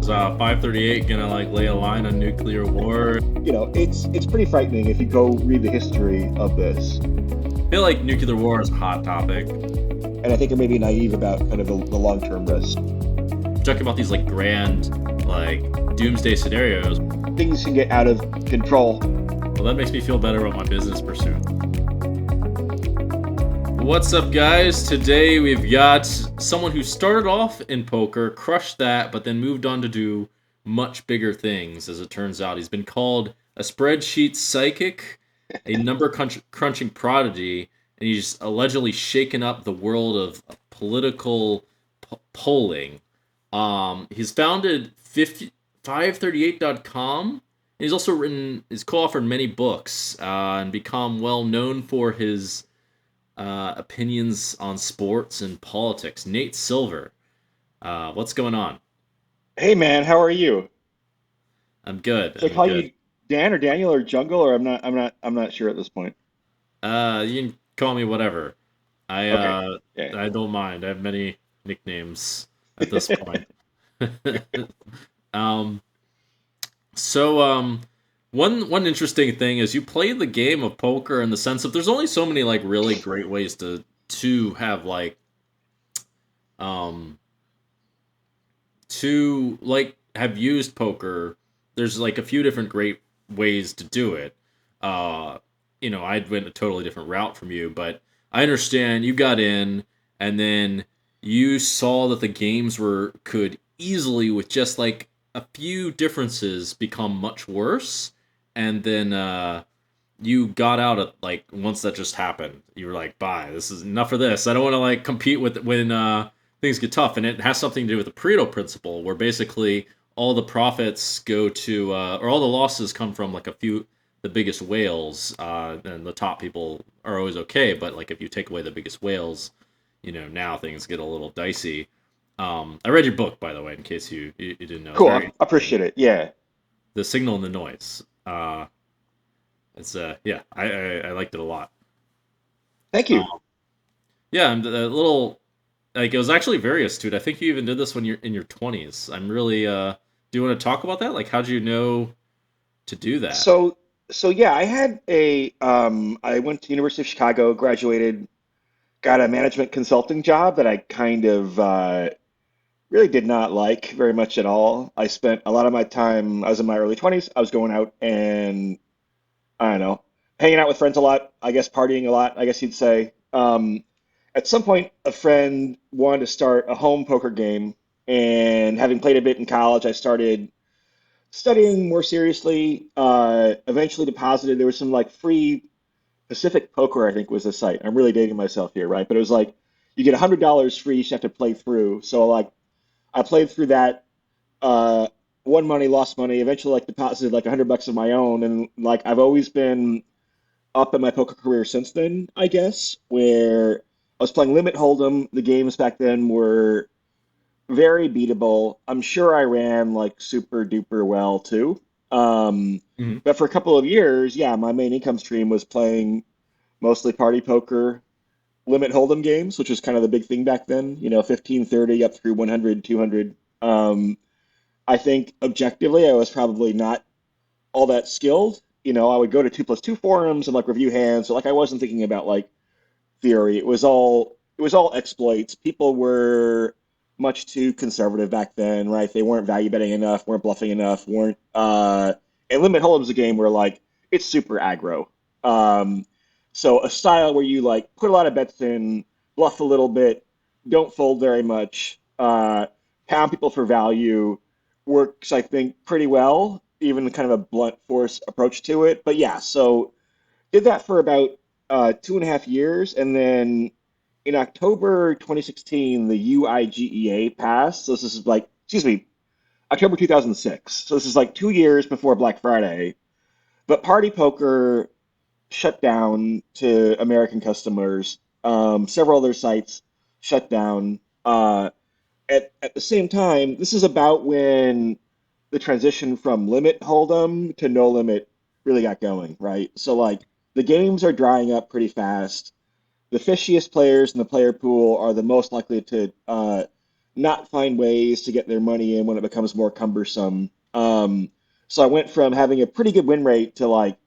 Is 538 gonna like lay a line on nuclear war? It's pretty frightening if you go read the history of this. I feel like nuclear war is a hot topic. And I think it may be naive about kind of the long-term risk. Talking about these like grand, like doomsday scenarios. Things can get out of control. Well, that makes me feel better about my business pursuit. What's up, guys? Today we've got someone who started off in poker, crushed that, but then moved on to do much bigger things, as it turns out. He's been called a spreadsheet psychic, a number crunching prodigy, and he's allegedly shaken up the world of political polling. He's founded 538.com. And he's also he's co-authored many books and become well known for his opinions on sports and politics. Nate Silver, what's going on? Hey man, how are you? I'm good. Should I I'm call good. you Dan or Daniel or Jungle, or I'm not sure at this point. You can call me whatever. I Okay. uh, Yeah. I don't mind. I have many nicknames at this point. um, so one interesting thing is you play the game of poker in the sense of there's only so many like really great ways to have like um to like have used poker. There's like a few different great ways to do it. uh I went a totally different route from you, but I understand you got in and then you saw that the games were could easily, with just like a few differences, become much worse. And then you got out at like once that just happened, you were like, bye, this is enough of this. I don't want to like compete with when things get tough. And it has something to do with the Pareto principle, where basically all the profits go to or all the losses come from like a few the biggest whales, and the top people are always okay. But like if you take away the biggest whales, now things get a little dicey. I read your book, by the way, in case you didn't know. It's Cool. very I interesting. appreciate it. Yeah. The Signal and the Noise. It's yeah, I liked it a lot. Thank you. Um, yeah, and a little like it was actually very astute. I think you even did this when you're in your 20s. I'm really Do you want to talk about that? Like, how'd you know to do that? So so yeah, I went to University of Chicago, graduated, got a management consulting job that I kind of really did not like very much at all. I spent a lot of my time, I was in my early 20s, I was going out and I don't know, hanging out with friends a lot, I guess partying a lot, I guess you'd say. At some point, a friend wanted to start a home poker game, and having played a bit in college, I started studying more seriously. Eventually deposited. There was some like free Pacific Poker, I think was the site. I'm really dating myself here, right? But it was like you get $100 free, you have to play through. So like I played through that, uh, won money, lost money, eventually like deposited like $100 of my own. And like I've always been up in my poker career since then, I guess, where I was playing Limit Hold'em. The games back then were very beatable. I'm sure I ran like super duper well too. Um, Mhm. but for a couple of years, yeah, my main income stream was playing mostly party poker, limit hold'em games, which was kind of the big thing back then, 15, 30 up through 100, 200. I think objectively, I was probably not all that skilled. I would go to 2+2 forums and like review hands. So like I wasn't thinking about like theory. It was all exploits. People were much too conservative back then, right? They weren't value betting enough, weren't bluffing enough, weren't and Limit Hold'em's a game where like it's super aggro. Um, so a style where you like put a lot of bets in, bluff a little bit, don't fold very much, pound people for value works, I think, pretty well, even kind of a blunt force approach to it. But yeah, so did that for about 2.5 years, and then in October 2016, the UIGEA passed. So this is like, excuse me, October 2006. So this is like 2 years before Black Friday. But Party Poker shut down to American customers. Several other sites shut down. At the same time, this is about when the transition from limit hold'em to no limit really got going, right? So like the games are drying up pretty fast. The fishiest players in the player pool are the most likely to not find ways to get their money in when it becomes more cumbersome. So I went from having a pretty good win rate to like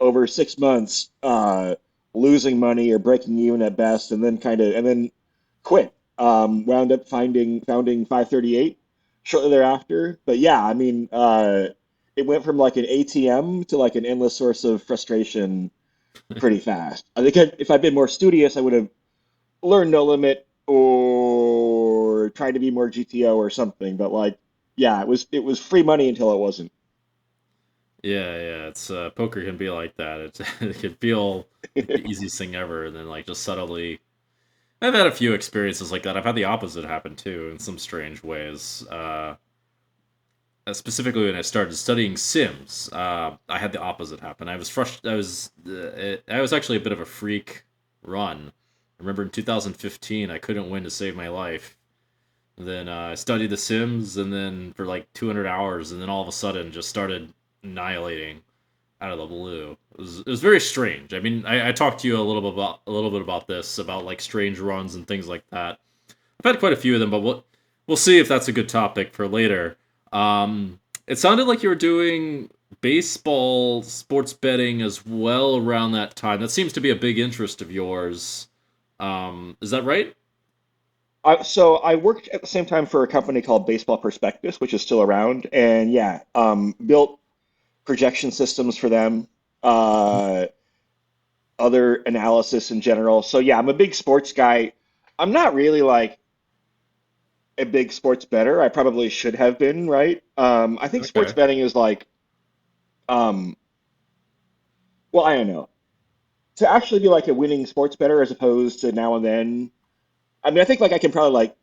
over 6 months losing money or breaking even at best, and then quit. Wound up founding 538 shortly thereafter. But yeah, I mean, it went from like an ATM to like an endless source of frustration pretty fast. I think if I'd been more studious, I would have learned No Limit or tried to be more GTO or something. But like, yeah, it was free money until it wasn't. Yeah. It's poker can be like that. It can feel like the easiest thing ever, and then like just suddenly. I've had a few experiences like that. I've had the opposite happen too in some strange ways. Specifically when I started studying Sims, I had the opposite happen. I was frustrated. I was actually a bit of a freak run. I remember in 2015, I couldn't win to save my life. Then I studied The Sims, and then for like 200 hours, and then all of a sudden just started annihilating out of the blue. It was very strange. I mean, I talked to you a little bit about this, about like strange runs and things like that. I've had quite a few of them, but we'll see if that's a good topic for later. It sounded like you were doing baseball sports betting as well around that time. That seems to be a big interest of yours. Is that right? So I worked at the same time for a company called Baseball Prospectus, which is still around, and yeah, built projection systems for them, uh, other analysis in general. So yeah, I'm a big sports guy. I'm not really like a big sports bettor. I probably should have been, right? I think sports Okay. betting is like, um, well, I don't know. To actually be like a winning sports bettor as opposed to now and then. I mean, I think like I can probably like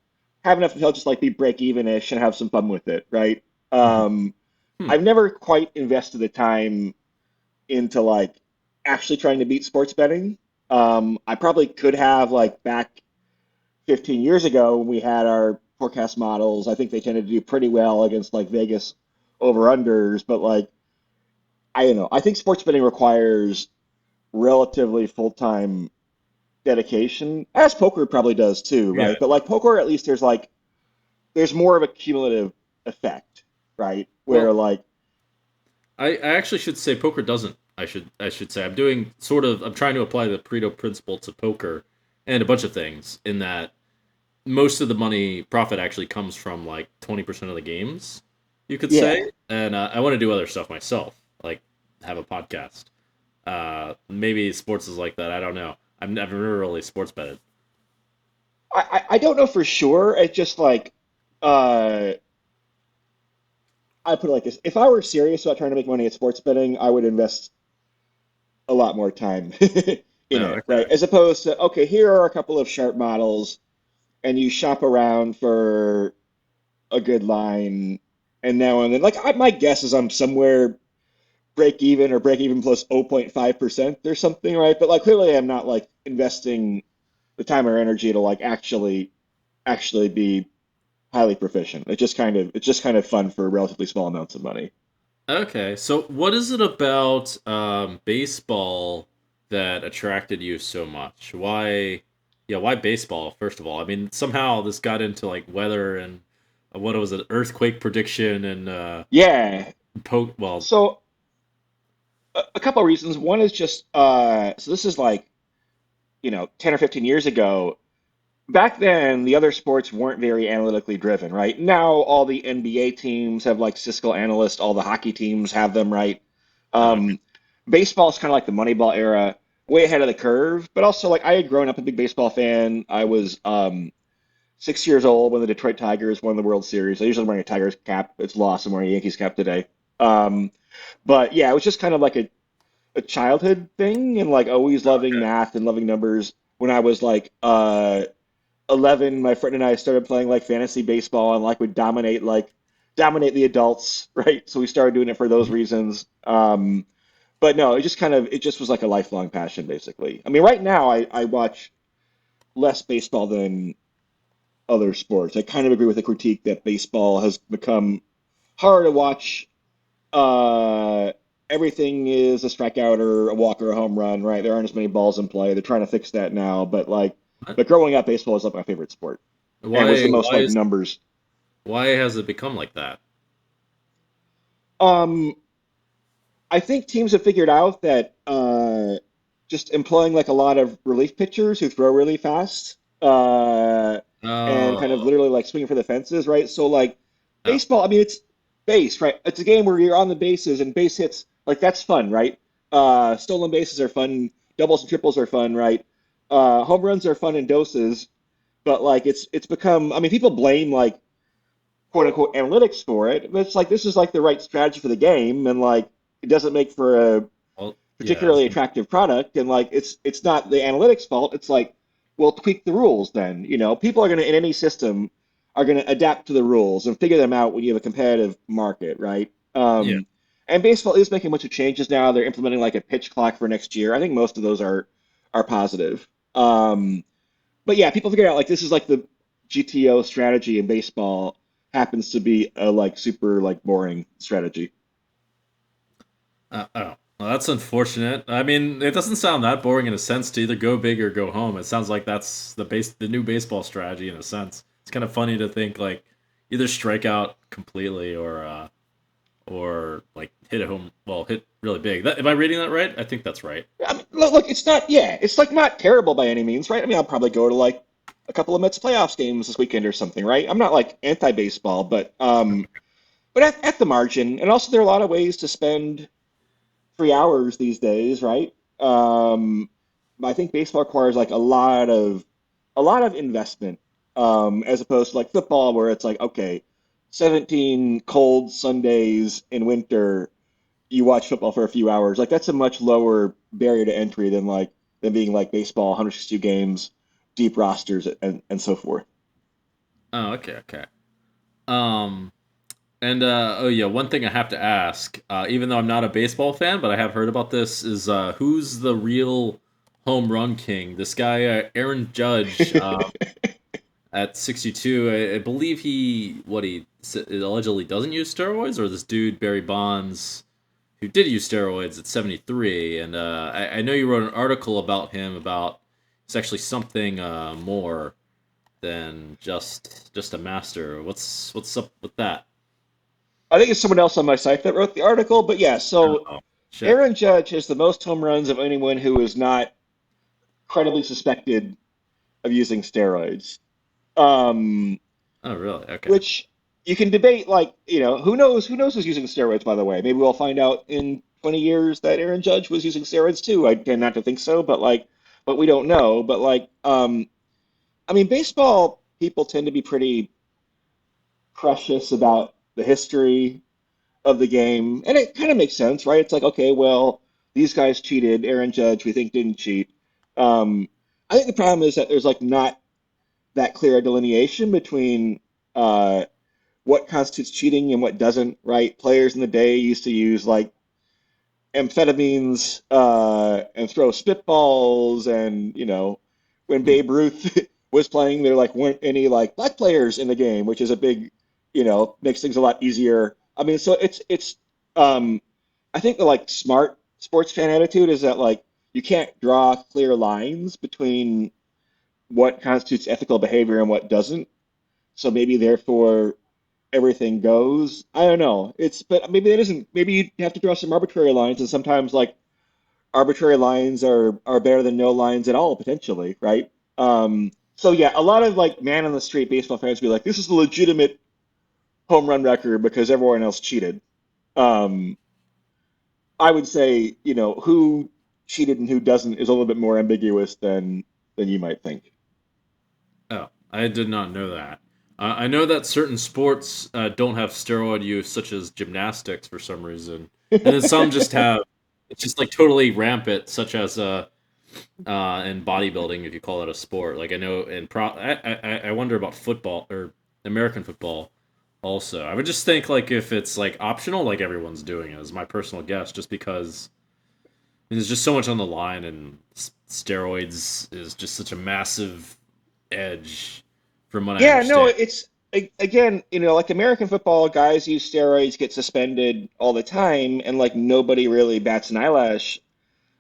have enough to just like be break even-ish and have some fun with it, right? Mhm. Um, Hmm. I've never quite invested the time into like actually trying to beat sports betting. I probably could have like back 15 years ago when we had our forecast models. I think they tended to do pretty well against like Vegas over unders, but like I don't know. I think sports betting requires relatively full-time dedication, as poker probably does too, Yeah. right? But like poker, at least there's more of a cumulative effect, right? Where Well, like I actually should say poker doesn't. I should say I'm doing sort of. I'm trying to apply the Pareto principle to poker and a bunch of things. In that most of the money profit actually comes from like 20% of the games, you could say. yeah, And I want to do other stuff myself, like have a podcast. Maybe sports is like that. I don't know. I've never really sports betted. I don't know for sure. It's just like uh I put it like this: if I were serious about trying to make money at sports betting, I would invest a lot more time in Oh, it, right? okay. As opposed to, okay, here are a couple of sharp models, and you shop around for a good line, and now and then. Like my guess is I'm somewhere break even or break even plus 0.5% or something, right? But like clearly I'm not like investing the time or energy to like actually be highly proficient. It's just kind of fun for relatively small amounts of money. Okay. So, what is it about baseball that attracted you so much? Why? Yeah, why baseball? First of all, I mean, somehow this got into like weather and what was it, earthquake prediction and Yeah. poke. Well, So a couple of reasons. One is just so this is like, 10 or 15 years ago. Back then, the other sports weren't very analytically driven, right? Now all the NBA teams have like statistical analysts, all the hockey teams have them, right? okay. Um, Baseball is kind of like the Moneyball era, way ahead of the curve. But also, like I had grown up a big baseball fan. I was 6 years old when the Detroit Tigers won the World Series. I usually wearing a Tigers cap. It's lost. I'm wearing a Yankees cap today. Um, but yeah, it was just kind of like a childhood thing, and like always loving Okay. math and loving numbers. When I was like 11, my friend and I started playing like fantasy baseball and like would dominate the adults, right? So we started doing it for those Mhm. reasons. But no, it just was like a lifelong passion, basically. I mean, right now I watch less baseball than other sports. I kind of agree with the critique that baseball has become harder to watch. Uh, Everything is a strikeout or a walk or a home run, right? There aren't as many balls in play. They're trying to fix that now, but What? growing up, baseball was like my favorite sport. and was Why the most why like is numbers. why has it become like that? Um, I think teams have figured out that just employing like a lot of relief pitchers who throw really fast and kind of Oh, literally like swinging for the fences, right? So like oh, baseball, I mean it's base, right? It's a game where you're on the bases and base hits, like that's fun, right? Stolen bases are fun, doubles and triples are fun, right? Home runs are fun in doses, but like it's become, I mean people blame like quote unquote analytics for it, but it's like this is like the right strategy for the game and like it doesn't make for a well, yeah. particularly attractive product and like it's not the analytics fault. It's like we'll tweak the rules then. People are going to in any system are going to adapt to the rules and figure them out when you have a competitive market, right? Yeah. And baseball is making a bunch of changes now. They're implementing like a pitch clock for next year. I think most of those are positive. But yeah, people figure out like this is like the GTO strategy in baseball happens to be a like super like boring strategy. Oh, well, that's unfortunate. I mean, it doesn't sound that boring in a sense to either go big or go home. It sounds like that's the new baseball strategy in a sense. It's kind of funny to think like either strike out completely or like hit a home, well, hit really big. Am I reading that right? I think that's right. I mean, look, it's not, yeah, it's like not terrible by any means, right? I mean, I'll probably go to like a couple of Mets playoffs games this weekend or something, right? I'm not like anti-baseball, but at the margin, and also there are a lot of ways to spend 3 hours these days, right? Um, I think baseball requires like a lot of investment, as opposed to like football, where it's like, okay, 17 cold Sundays in winter you watch football for a few hours. Like that's a much lower barrier to entry than being like baseball, 162 games, deep rosters, and so forth. Oh, okay, okay. Um, and oh yeah, one thing I have to ask, even though I'm not a baseball fan, but I have heard about this, is who's the real home run king? This guy, Aaron Judge, at 62. I believe he allegedly doesn't use steroids, or this dude Barry Bonds who did use steroids at 73. And I know you wrote an article about him about it's actually something more than just a master. What's up with that? I think it's someone else on my site that wrote the article, but yeah. So Oh shit. Aaron Judge has the most home runs of anyone who is not credibly suspected of using steroids. Um, Oh really? Okay. which you can debate, like who knows who's using steroids. By the way, maybe we'll find out in 20 years that Aaron Judge was using steroids too. I tend not to think so, but we don't know. But like, I mean, baseball people tend to be pretty precious about the history of the game, and it kind of makes sense, right? It's like, okay, well, these guys cheated. Aaron Judge, we think, didn't cheat. Um, I think the problem is that there's like not that clear a delineation between uh, what constitutes cheating and what doesn't, right? Players in the day used to use like amphetamines and throw spitballs, and when Hmm. Babe Ruth was playing, there like weren't any like black players in the game, which is a big, makes things a lot easier. I mean, so it's um, I think the like smart sports fan attitude is that like you can't draw clear lines between what constitutes ethical behavior and what doesn't. So maybe therefore everything goes. I don't know. But maybe it isn't. Maybe you have to draw some arbitrary lines, and sometimes like arbitrary lines are better than no lines at all potentially, right? So yeah, a lot of like man on the street baseball fans be like, this is a legitimate home run record because everyone else cheated. Um, I would say who cheated and who doesn't is a little bit more ambiguous than you might think. Oh, I did not know that. I know that certain sports don't have steroid use, such as gymnastics, for some reason, and then some just have. It's just like totally rampant, such as in bodybuilding, if you call it a sport. Like I know in I wonder about football or American football. Also, I would just think like if it's like optional, like everyone's doing it, is my personal guess, just because there's just so much on the line, and steroids is just such a massive edge, from what I Yeah, no, understand. it's again, like American football, guys use steroids, get suspended all the time, and like nobody really bats an eyelash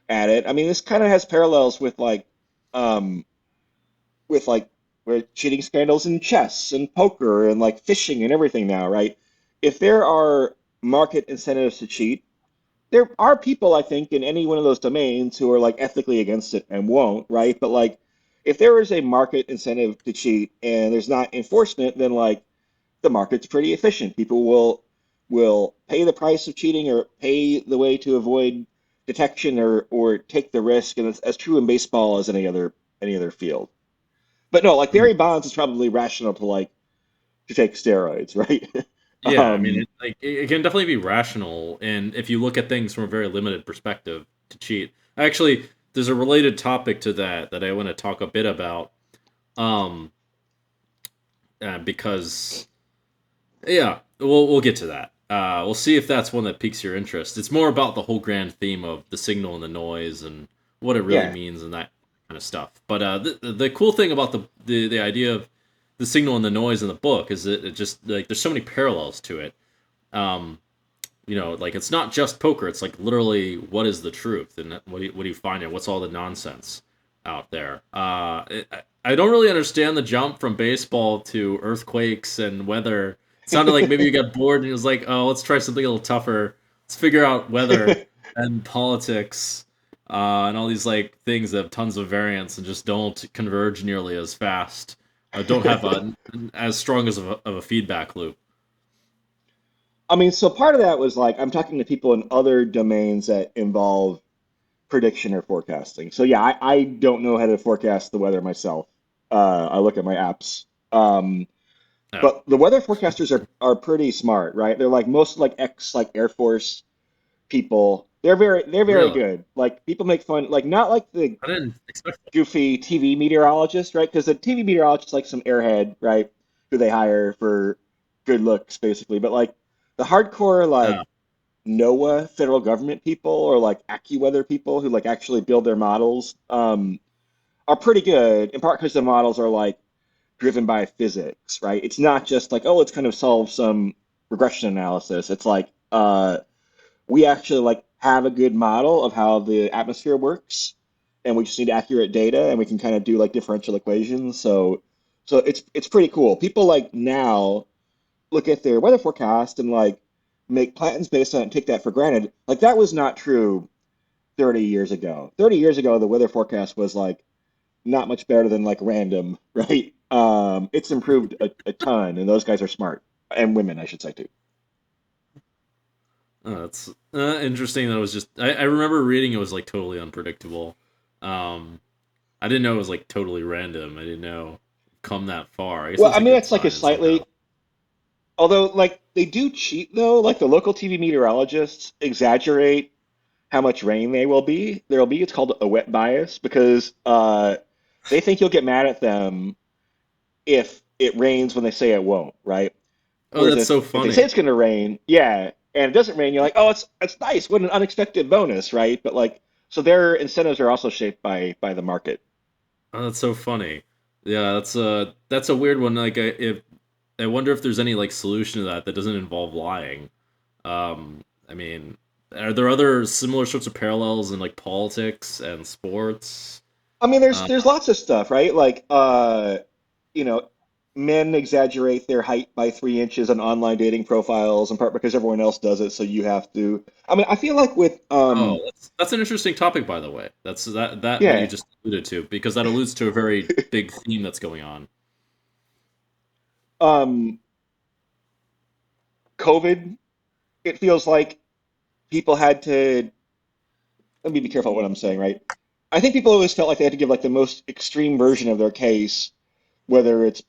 at it. I mean, this kind of has parallels um, with like with cheating scandals in chess and poker and like fishing and everything now, right? If there are market incentives to cheat, there are people, I think, in any one of those domains who are like ethically against it and won't, right? But like, if there is a market incentive to cheat and there's not enforcement, then like the market's pretty efficient. People will pay the price of cheating or pay the way to avoid detection or take the risk, and it's as true in baseball as any other field. But no, like Barry Bonds is probably rational to take steroids, right? Yeah, I mean, um, it can definitely be rational, and if you look at things from a very limited perspective, to cheat. Actually, there's a related topic to that I want to talk a bit about, um, because yeah, we'll get to that. We'll see if that's one that piques your interest. It's more about the whole grand theme of the signal and the noise and what it really yeah, means and that kind of stuff. But the cool thing about the idea of the signal and the noise in the book is that it just like there's so many parallels to it. Um, like it's not just poker. It's like literally what is the truth and what do you find and what's all the nonsense out there. I don't really understand the jump from baseball to earthquakes and weather. It sounded like maybe you got bored and it was like, oh, let's try something a little tougher. Let's figure out weather and politics and all these like things that have tons of variance and just don't converge nearly as fast. Don't have as strong of a feedback loop. I mean, so part of that was like I'm talking to people in other domains that involve prediction or forecasting. So yeah, I don't know how to forecast the weather myself. I look at my apps. Oh, But the weather forecasters are pretty smart, right? They're like most like ex like Air Force people. They're very really? good. Like people make fun, like not like the I didn't expect goofy TV meteorologist, right? Because the TV meteorologist is like some airhead, right? Who they hire for good looks, basically. But like the hardcore like that. NOAA federal government people or like AccuWeather people who like actually build their models are pretty good. In part because the models are like driven by physics, right? It's not just like, oh, let's kind of solve some regression analysis. It's like we actually like have a good model of how the atmosphere works, and we just need accurate data, and we can kind of do like differential equations. So it's pretty cool. People like now look at their weather forecast and like make plans based on it and take that for granted. Like that was not true 30 years ago. 30 years ago, the weather forecast was like not much better than like random, right? It's improved a ton, and those guys are smart, and women, I should say too. Oh, that's interesting. That was just I remember reading it was like totally unpredictable. Um, I didn't know it was like totally random. I didn't know come that far. I guess Well, that's I a mean, good that's like a sign somehow. slightly, although like they do cheat though. Like the local TV meteorologists exaggerate how much rain there'll be. It's called a wet bias because they think you'll get mad at them if it rains when they say it won't, right? Oh, Whereas that's if so if they say funny. it's going to rain, yeah, and it doesn't rain, you're like, oh, it's nice. What an unexpected bonus, right? But like, so their incentives are also shaped by the market. Oh, that's so funny. Yeah, that's a weird one. Like, if I wonder if there's any like solution to that doesn't involve lying. I mean, are there other similar sorts of parallels in like politics and sports? I mean, there's Uh, there's lots of stuff, right? Like, you know, men exaggerate their height by 3 inches on online dating profiles, in part because everyone else does it, so you have to. I mean, I feel like with Oh, that's an interesting topic, by the way. That's that what you yeah, just alluded to, because that alludes to a very big theme that's going on. um, COVID, it feels like people had to. Let me be careful what I'm saying, right? I think people always felt like they had to give like the most extreme version of their case, whether it's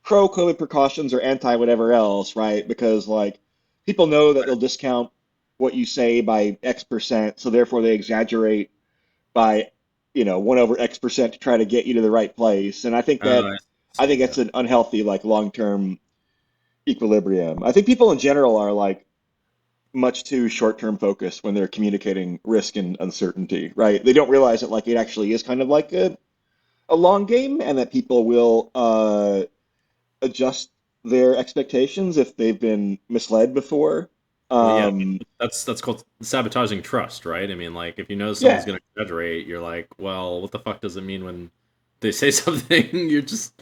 pro COVID precautions or anti whatever else, right? Because like people know that they'll discount what you say by X%, so therefore they exaggerate by 1/X% to try to get you to the right place. And I think that I I think see. Yeah. that's an unhealthy like long-term equilibrium. I think people in general are like much too short-term focused when they're communicating risk and uncertainty, right? They don't realize that like it actually is kind of like a long game, and that people will adjust their expectations if they've been misled before. Well, yeah, Um, that's called sabotaging trust, right? I mean, like if you know someone's yeah, going to exaggerate, you're like, well, what the fuck does it mean when they say something, you're just,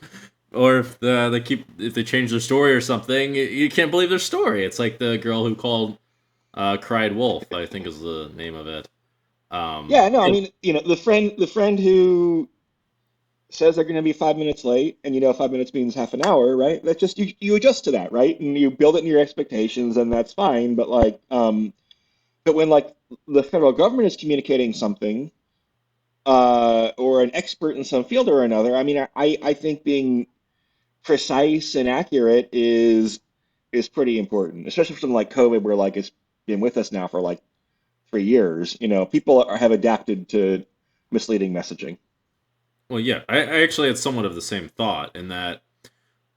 or if they change their story or something, you can't believe their story. It's like the girl who called cried wolf, I think is the name of it. Yeah, no, I Yeah, mean, the friend who says they're going to be 5 minutes late, and 5 minutes means half an hour, right? That's just you adjust to that, right? And you build it in your expectations, and that's fine. But when like the federal government is communicating something, or an expert in some field or another, I mean, I think being precise and accurate is pretty important, especially for something like COVID, where like it's been with us now for like 3 years. People have adapted to misleading messaging. well, yeah, I actually had somewhat of the same thought in that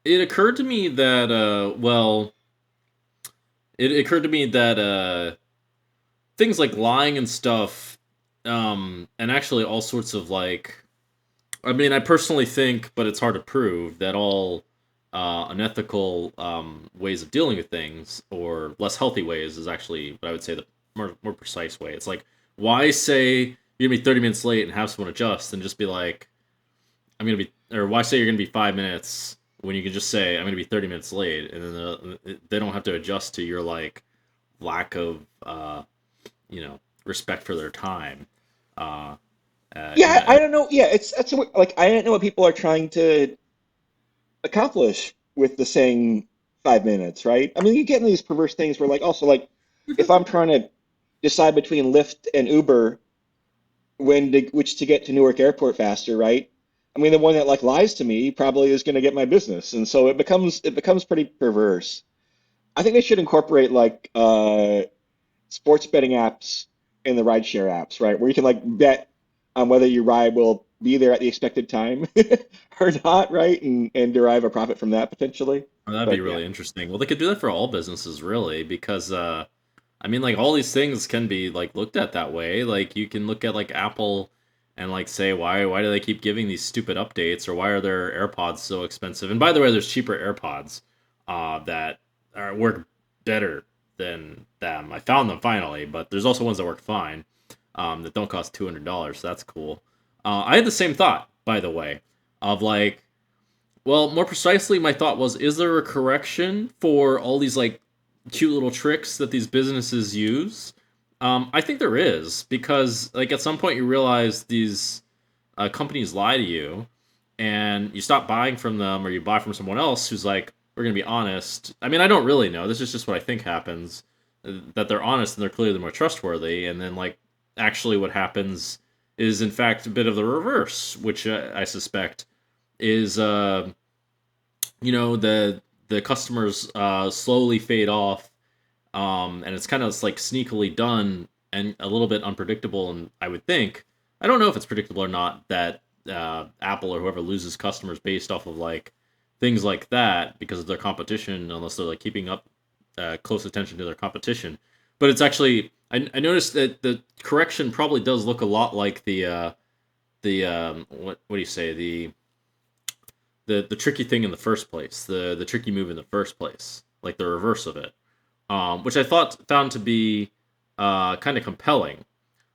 it occurred to me that, it occurred to me that things like lying and stuff, and actually all sorts of like, I mean, I personally think, but it's hard to prove, that all unethical ways of dealing with things, or less healthy ways, is actually what I would say the more precise way. It's like, why say you're gonna be 30 minutes late and have someone adjust, and just be like, I'm gonna be, or why say you're gonna be 5 minutes when you can just say I'm gonna be 30 minutes late, and then they don't have to adjust to your like lack of respect for their time. Uh, Yeah, I and don't know. Yeah, like I don't know what people are trying to accomplish with the saying 5 minutes, right? I mean, you get into these perverse things where, like, also, like, if I'm trying to decide between Lyft and Uber, which to get to Newark Airport faster, right? I mean, the one that like lies to me probably is going to get my business, and so it becomes pretty perverse. I think they should incorporate like sports betting apps in the rideshare apps, right? Where you can like bet on whether your ride will be there at the expected time or not, right? And derive a profit from that potentially. that'd be But yeah. really interesting. Well, they could do that for all businesses, really, because I mean, like all these things can be like looked at that way. Like you can look at like Apple and like say, why do they keep giving these stupid updates, or why are their AirPods so expensive? And by the way, there's cheaper AirPods that work better than them. I found them finally, but there's also ones that work fine, that don't cost $200. So that's cool. I had the same thought, by the way, of like, well, more precisely, my thought was: is there a correction for all these like cute little tricks that these businesses use? I think there is, because like at some point you realize these companies lie to you, and you stop buying from them, or you buy from someone else who's like, we're gonna be honest. I mean, I don't really know. This is just what I think happens. That they're honest and they're clearly more trustworthy, and then like actually what happens is in fact a bit of the reverse, which I suspect is the customers slowly fade off, and it's kind of like sneakily done and a little bit unpredictable. And I would think, I don't know if it's predictable or not, that Apple or whoever loses customers based off of like things like that because of their competition, unless they're like keeping up close attention to their competition. But it's actually, I noticed that the correction probably does look a lot like the what do you say, the tricky thing in the first place, the tricky move in the first place, like the reverse of it, which I thought found to be kind of compelling.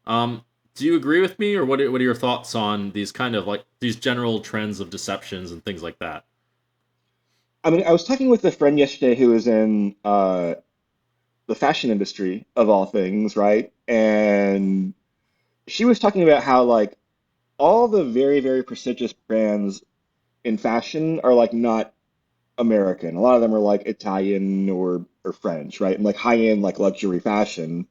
Do you agree with me, or what are your thoughts on these kind of like these general trends of deceptions and things like that? I mean, I was talking with a friend yesterday who is in the fashion industry of all things, right? And she was talking about how like all the very, very prestigious brands in fashion are like not American. A lot of them are like Italian or French, right? And like high end like luxury fashion.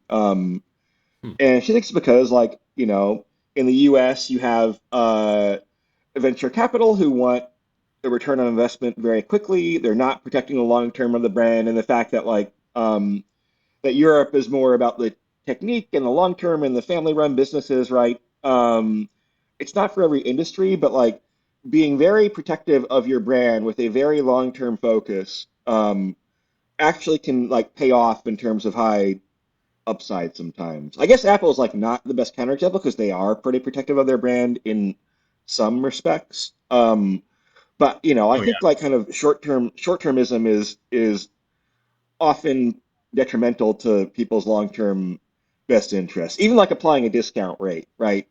Hmm. And she thinks it's because like, in the US you have venture capital who want the return on investment very quickly. They're not protecting the long term of the brand, and the fact that like that Europe is more about the technique and the long term and the family run businesses, right? It's not for every industry, but like being very protective of your brand with a very long term focus actually can like pay off in terms of high upside sometimes. I guess Apple is like not the best counterexample because they are pretty protective of their brand in some respects. But I Oh yeah. think like kind of short termism is often detrimental to people's long term best interests. Even like applying a discount rate, right?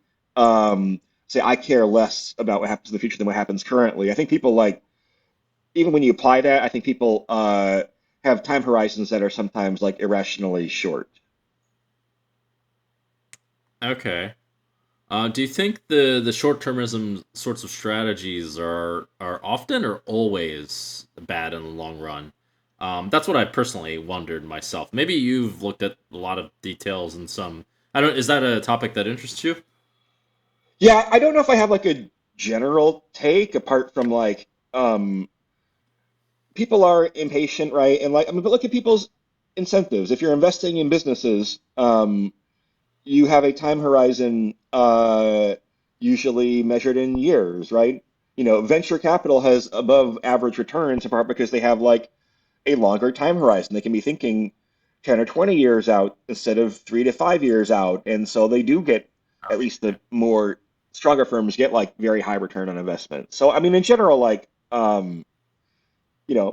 say I care less about what happens in the future than what happens currently. I think people like even when you apply that, I think people have time horizons that are sometimes like irrationally short. Okay. Do you think the short termism sorts of strategies are often or always bad in the long run? That's what I personally wondered myself. Maybe you've looked at a lot of details and some. I don't. Is that a topic that interests you? Yeah, I don't know if I have like a general take apart from like um, people are impatient, right? And like I mean, but look at people's incentives. If you're investing in businesses, you have a time horizon usually measured in years, right? You know, venture capital has above average returns in part because they have like a longer time horizon. They can be thinking 10 or 20 years out instead of 3 to 5 years out. And so they do get, at least the more stronger firms get like very high return on investment. So, I mean, in general, like,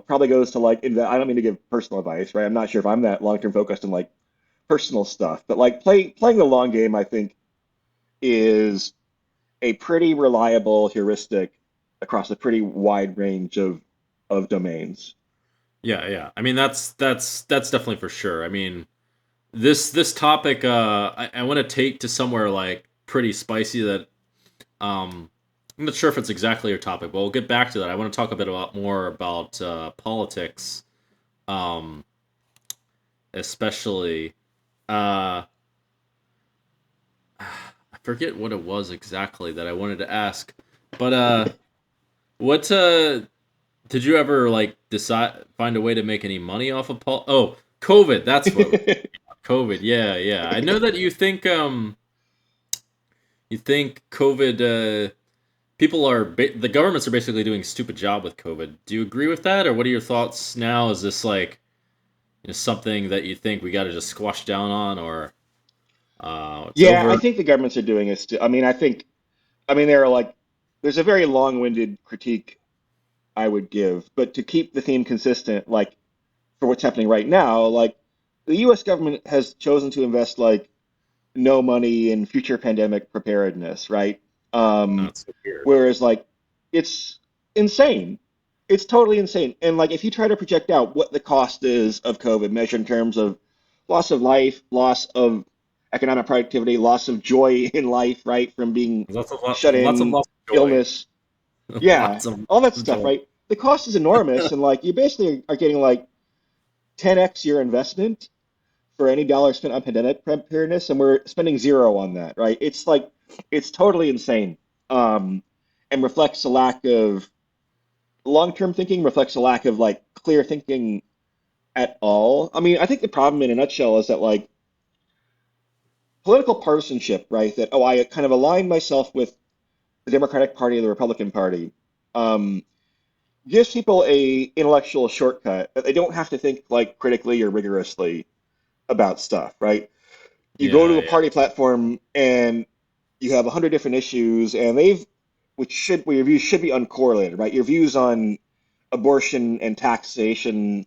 probably goes to like, I don't mean to give personal advice, right? I'm not sure if I'm that long term focused on like personal stuff, but like playing the long game, I think is a pretty reliable heuristic across a pretty wide range of domains. Yeah, yeah. I mean, that's definitely for sure. I mean, this topic, I want to take to somewhere like pretty spicy. That I'm not sure if it's exactly your topic, but we'll get back to that. I want to talk a bit about more about politics, um, especially. Uh, I forget what it was exactly that I wanted to ask, but what did you ever like decide find a way to make any money off of Oh, COVID. That's what COVID. Yeah, yeah. I know that you think COVID. People are the governments are basically doing a stupid job with COVID. Do you agree with that, or what are your thoughts now? Is this like something that you think we got to just squash down on, or it's Yeah, I over? think the governments are doing it still. I mean, there are like, there's a very long-winded critique I would give, but to keep the theme consistent, like for what's happening right now, like the US government has chosen to invest like no money in future pandemic preparedness, right? Um, That's so weird. whereas like it's insane. It's totally insane. And like if you try to project out what the cost is of COVID measured in terms of loss of life, loss of economic productivity, loss of joy in life, right, from being shut in, Lots of joy, illness, yeah, all that lots of stuff, joy. right? The cost is enormous, and like you basically are getting like 10x your investment for any dollar spent on pandemic preparedness, and we're spending zero on that, right? It's like it's totally insane, um, and reflects a lack of long-term thinking, reflects a lack of like clear thinking at all. I mean, I think the problem in a nutshell is that like political partisanship, right? That I kind of align myself with the Democratic Party or the Republican Party. Um, Gives people a intellectual shortcut that they don't have to think like critically or rigorously about stuff, right? You go to Yeah, a yeah. party platform and you have 100 different issues, and where your views should be uncorrelated, right? Your views on abortion and taxation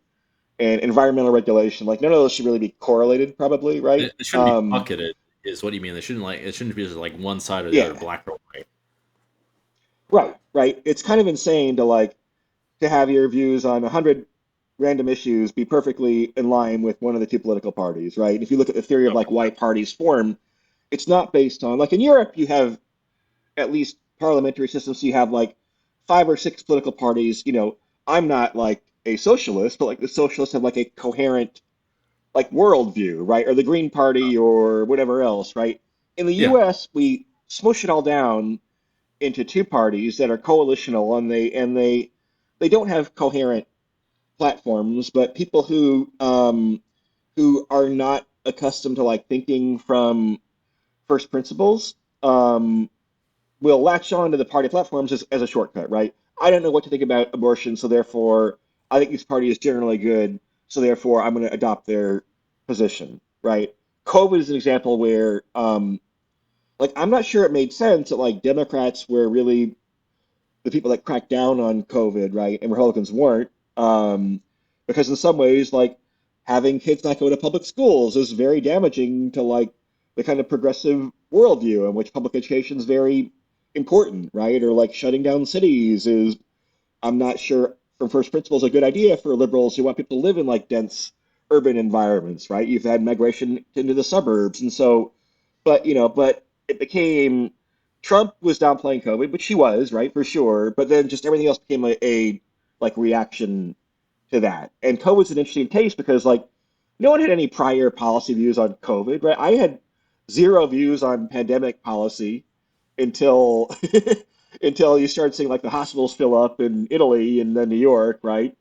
and environmental regulation, like none of those should really be correlated, probably, right? It shouldn't be bucketed, is what you mean. They shouldn't like it shouldn't be just like one side or the other, Yeah, black or white. right, right. It's kind of insane to like to have your views on 100 random issues be perfectly in line with one of the two political parties, right? If you look at the theory of No, like why parties form, it's not based on like in Europe you have at least parliamentary systems. So you have like 5 or 6 political parties. You know, I'm not like a socialist, but like the socialists have like a coherent like worldview, right? Or the Green Party or whatever else, right? In the yeah. U.S., we smush it all down into two parties that are coalitional, and they don't have coherent platforms, but people who are not accustomed to like thinking from first principles will latch on to the party platforms as a shortcut, right? I don't know what to think about abortion, so therefore I think this party is generally good, so therefore I'm going to adopt their position, right? COVID is an example where, like, I'm not sure it made sense that like Democrats were really the people that cracked down on COVID, right, and Republicans weren't, because in some ways, like having kids not go to public schools is very damaging to like the kind of progressive worldview in which public education is very important, right? Or like shutting down cities is, I'm not sure from first principles a good idea for liberals who want people to live in like dense urban environments, right? You've had migration into the suburbs, and so, but it became Trump was downplaying COVID, which he was, right, for sure. But then just everything else became a like reaction to that. And COVID's an interesting case because like no one had any prior policy views on COVID, right? I had zero views on pandemic policy until until you start seeing like the hospitals fill up in Italy and then New York, right?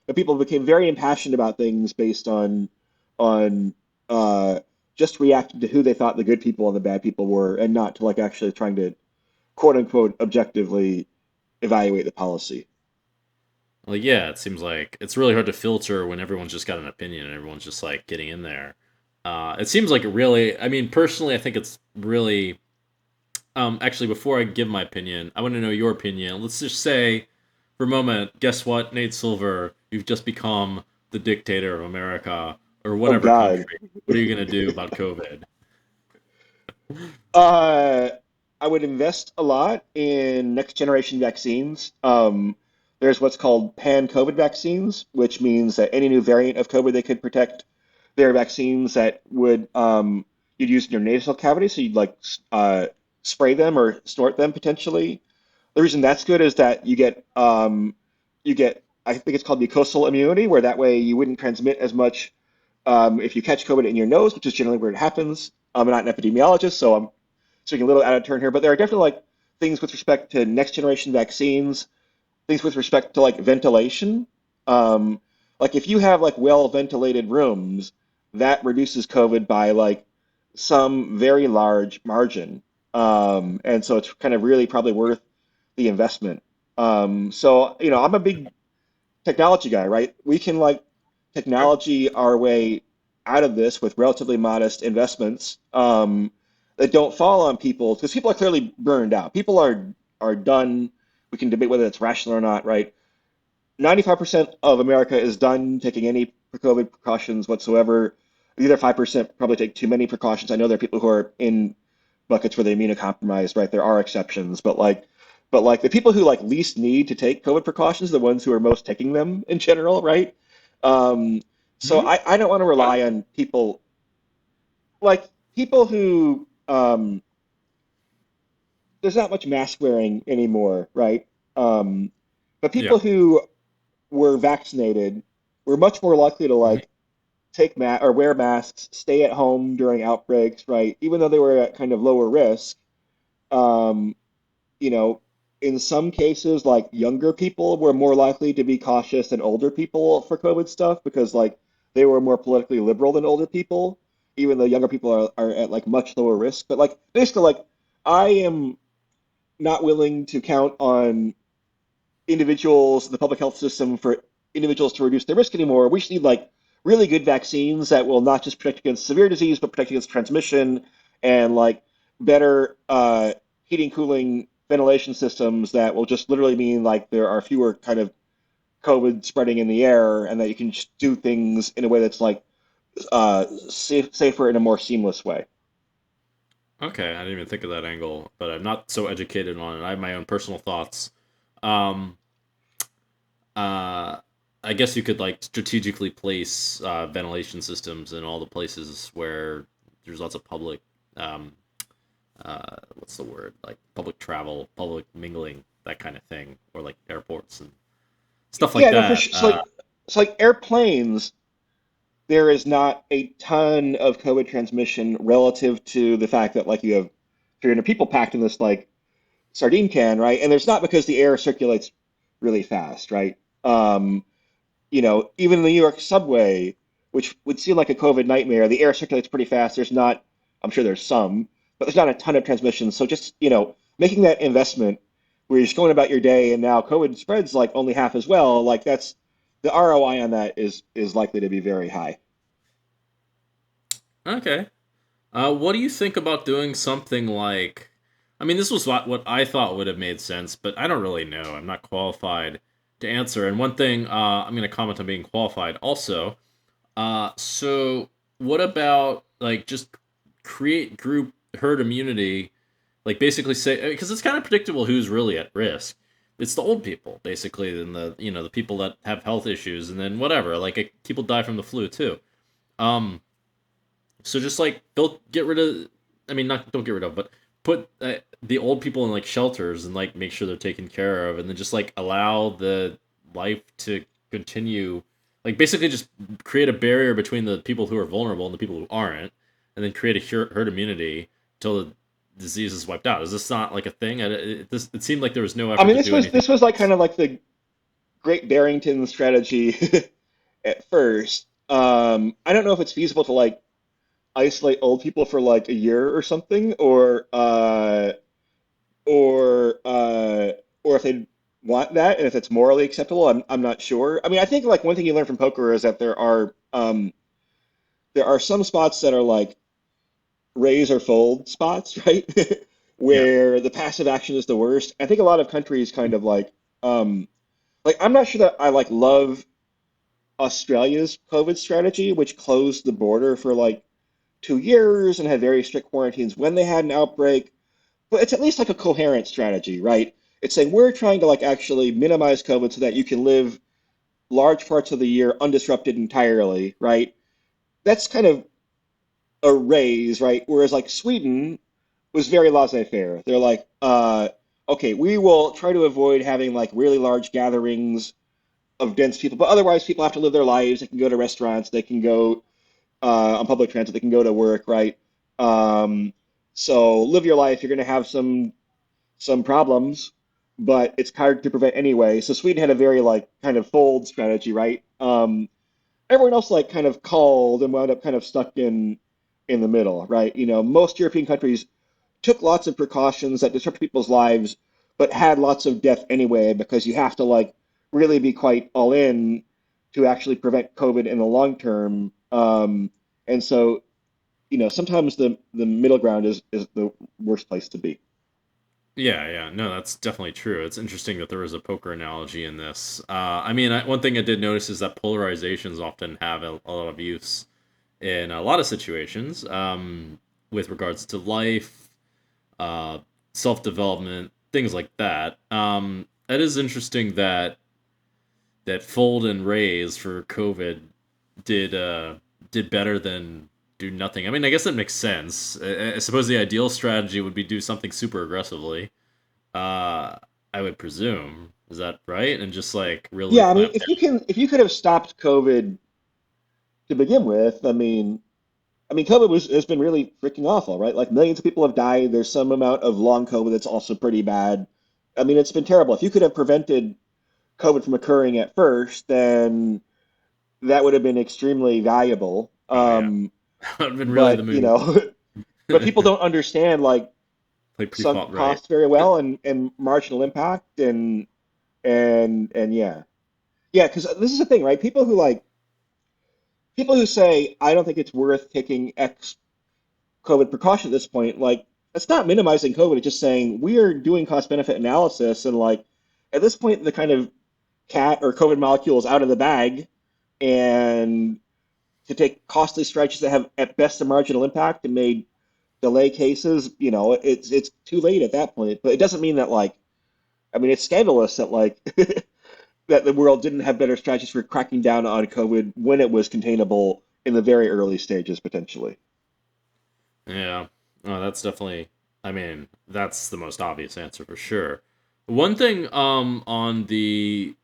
But people became very impassioned about things based on uh, just reacting to who they thought the good people and the bad people were, and not to like actually trying to quote unquote objectively evaluate the policy. Like, yeah, it seems like it's really hard to filter when everyone's just got an opinion and everyone's just like getting in there. It seems like it really. I mean, personally, I think it's really. Actually, before I give my opinion, I want to know your opinion. Let's just say, for a moment, guess what, Nate Silver, you've just become the dictator of America or Oh whatever God. country. What are you gonna do about COVID? Uh, I would invest a lot in next generation vaccines. There's what's called pan-COVID vaccines, which means that any new variant of COVID they could protect. There are vaccines that would you'd use in your nasal cavity, so you'd like spray them or snort them potentially. The reason that's good is that you get I think it's called mucosal immunity, where that way you wouldn't transmit as much if you catch COVID in your nose, which is generally where it happens. I'm not an epidemiologist, so I'm speaking a little out of turn here, but there are definitely like things with respect to next generation vaccines, things with respect to like ventilation. Um, like if you have like well ventilated rooms, that reduces COVID by like some very large margin. And so it's kind of really probably worth the investment. So, I'm a big technology guy, right? We can like Okay. technology our way out of this with relatively modest investments that don't fall on people because people are clearly burned out. People are done. We can debate whether it's rational or not, right? 95% of America is done taking any COVID precautions whatsoever. The other 5% probably take too many precautions. I know there are people who are in buckets where they're immunocompromised, right? There are exceptions, but like the people who like least need to take COVID precautions are the ones who are most taking them in general, right? Um, so Hmm. I don't want to What? rely on people like people who there's not much mask wearing anymore, right? Um, but Yeah. people who were vaccinated were much more likely to Hmm. like take or wear masks, stay at home during outbreaks, right? Even though they were at kind of lower risk. Um, you know, in some cases, like younger people were more likely to be cautious than older people for COVID stuff because like they were more politically liberal than older people, even though younger people are at like much lower risk. But like basically, like I am not willing to count on individuals, the public health system for individuals to reduce their risk anymore. We just need like really good vaccines that will not just protect against severe disease, but protect against transmission and like better heating, cooling, ventilation systems that will just literally mean like there are fewer kind of COVID spreading in the air and that you can just do things in a way that's like safer in a more seamless way. Okay, I didn't even think of that angle, but I'm not so educated on it. I have my own personal thoughts. Um, uh, I guess you could like strategically place ventilation systems in all the places where there's lots of public, um, what's the word? Like public travel, public mingling, that kind of thing, or like airports and stuff like Yeah, no, for that. sure. So like airplanes there is not a ton of COVID transmission relative to the fact that like you have 300 people packed in this like sardine can, right? And there's not because the air circulates really fast, right? Even in the New York subway, which would seem like a COVID nightmare, the air circulates pretty fast. There's not, I'm sure there's some, but there's not a ton of transmission. So just, making that investment where you're just going about your day and now COVID spreads like only half as well, like that's the ROI on that is likely to be very high. Okay. What do you think about doing something like? I mean, this was what I thought would have made sense, but I don't really know. I'm not qualified to answer. And one thing, I'm going to comment on being qualified also. So what about like just create group herd immunity Like basically say, because it's kind of predictable who's really at risk. It's the old people basically, and the people that have health issues, and then whatever. Like people die from the flu too. Um, so just like they'll get rid of, I mean, not don't get rid of, but put the old people in like shelters and like make sure they're taken care of, and then just like allow the life to continue. Like basically just create a barrier between the people who are vulnerable and the people who aren't, and then create a herd immunity until the disease is wiped out. Is this not like a thing? It seemed like there was no I effort mean, to this do was anything. this was like kind of like the Great Barrington strategy at first. I don't know if it's feasible to like isolate old people for like a year or something, or or if they want that and if it's morally acceptable. I'm not sure. I mean, I think like one thing you learn from poker is that there are some spots that are like raise or fold spots, right? Yeah. Where the passive action is the worst. I think a lot of countries kind of like I'm not sure that I like love Australia's COVID strategy, which closed the border for like 2 years and had very strict quarantines when they had an outbreak. But it's at least like a coherent strategy, right? It's saying we're trying to like actually minimize COVID so that you can live large parts of the year undisrupted entirely, right? That's kind of a raise, right? Whereas like Sweden was very laissez-faire. They're like, okay, we will try to avoid having like really large gatherings of dense people, but otherwise people have to live their lives. They can go to restaurants, they can go on public transit, they can go to work, right? Um, so live your life. You're going to have some problems, but it's hard to prevent anyway. So Sweden had a very like kind of fold strategy, right? Everyone else like kind of called and wound up kind of stuck in the middle, right? You know, most European countries took lots of precautions that disrupted people's lives, but had lots of death anyway because you have to like really be quite all in to actually prevent COVID in the long term. And so, you know, sometimes the middle ground is the worst place to be. Yeah, yeah, no, that's definitely true. It's interesting that there was a poker analogy in this. I mean, one thing I did notice is that polarizations often have a lot of use in a lot of situations, with regards to life, uh, self development, things like that. It is interesting that fold and raise for COVID did did better than do nothing. I mean, I guess that makes sense. I suppose the ideal strategy would be do something super aggressively. Uh, I would presume. Is that right? And just like really Yeah, I mean, clamp down. if you could have stopped COVID to begin with, I mean, COVID has been really freaking awful, right? Like millions of people have died. There's some amount of long COVID that's also pretty bad. I mean, it's been terrible. If you could have prevented COVID from occurring at first, then that would have been extremely valuable. Oh yeah, that would have been really the But you move. know, but people don't understand like Play sunk pre-flop right. cost very well and marginal impact and yeah, yeah. Because this is the thing, right? People who say I don't think it's worth taking X COVID precaution at this point, like it's not minimizing COVID. It's just saying we are doing cost benefit analysis, and like at this point, the kind of cat or COVID molecule is out of the bag, and to take costly stretches that have at best a marginal impact and may delay cases, you know, it's too late at that point. But it doesn't mean that like I mean, it's scandalous that like that the world didn't have better strategies for cracking down on COVID when it was containable in the very early stages potentially. Yeah. Oh, that's definitely. I mean, that's the most obvious answer for sure. One thing, on the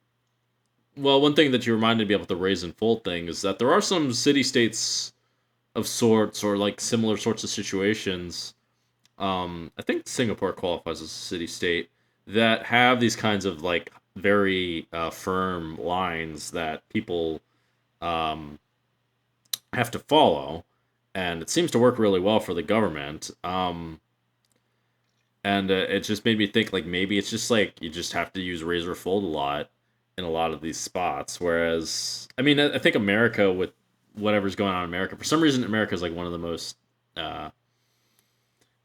one thing that you reminded me of with the raise and fold thing is that there are some city states of sorts or like similar sorts of situations. I think Singapore qualifies as a city state that have these kinds of like very firm lines that people um, have to follow, and it seems to work really well for the government. And it just made me think like maybe it's just like you just have to use razor fold a lot in a lot of these spots. Whereas, I mean, I think America with whatever's going on in America, for some reason, America is like one of the most uh,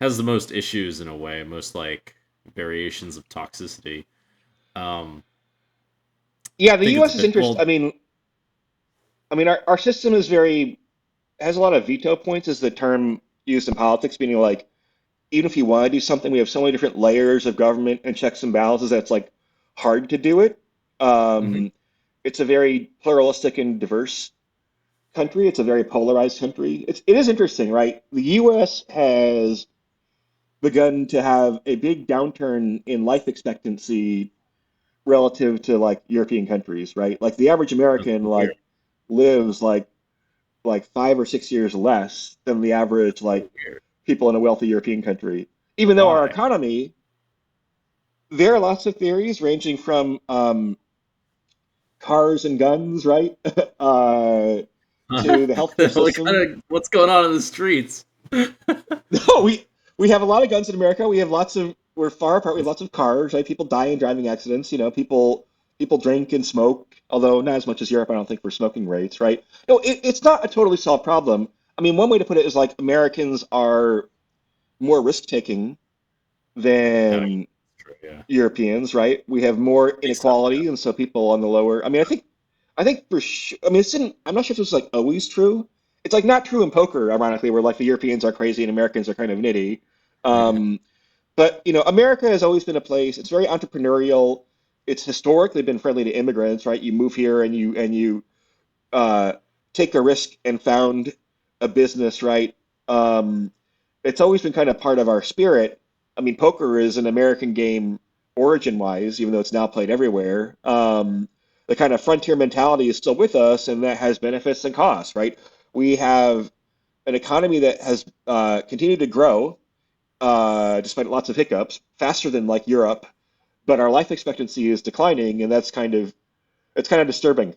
has the most issues in a way, most like variations of toxicity. Um, Yeah, I the think it's U.S. is been interesting. well, I mean, our system is very has a lot of veto points, is the term used in politics, meaning like even if you want to do something, we have so many different layers of government and checks and balances that it's like hard to do it. Hmm. Um, it's a very pluralistic and diverse country. It's a very polarized country. It is interesting, right? The U.S. has begun to have a big downturn in life expectancy relative to like European countries, right? Like the average That's American weird. lives like 5 or 6 years less than the average like Weird. people in a wealthy European country. Even though our Why? economy, there are lots of theories ranging from cars and guns, right, to the healthcare Like, system. kind of what's going on in the streets? No, we have a lot of guns in America. We have lots of we're far apart. We have lots of cars, right? People die in driving accidents. People drink and smoke, although not as much as Europe, I don't think, for smoking rates, right? No, it's not a totally solved problem. I mean, one way to put it is like Americans are more risk taking No, than it's true. Yeah, Europeans, right? We have more makes sense. inequality, and so people on the lower. I mean, I think for sure. I mean, it's didn't. I'm not sure if this is like always true. It's like not true in poker, ironically, where like the Europeans are crazy and Americans are kind of nitty. Yeah. Um, but America has always been a place. It's very entrepreneurial. It's historically been friendly to immigrants, right? You move here and you uh, take a risk and found a business, right? Um, it's always been kind of part of our spirit. I mean, poker is an American game origin-wise, even though it's now played everywhere. The kind of frontier mentality is still with us, and that has benefits and costs, right? We have an economy that has continued to grow despite lots of hiccups, faster than like Europe, but our life expectancy is declining, and it's kind of disturbing.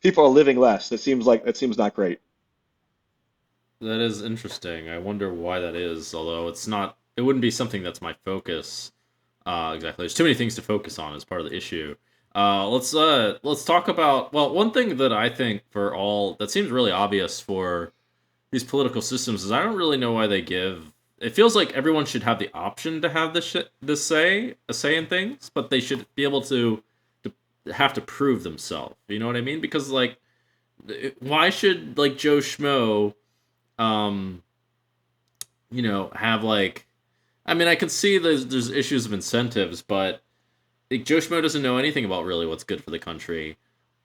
People are living less. That seems not great. That is interesting. I wonder why that is. Although it's not, it wouldn't be something that's my focus. Exactly. There's too many things to focus on as part of the issue. Let's talk about, well, one thing that I think for all that seems really obvious for these political systems is I don't really know why they give. It feels like everyone should have the option to have a say in things, but they should be able to have to prove themselves. You know what I mean? Because like, why should like Joe Schmo, um, have like, I mean, I can see there's issues of incentives, but like Joe Schmo doesn't know anything about really what's good for the country.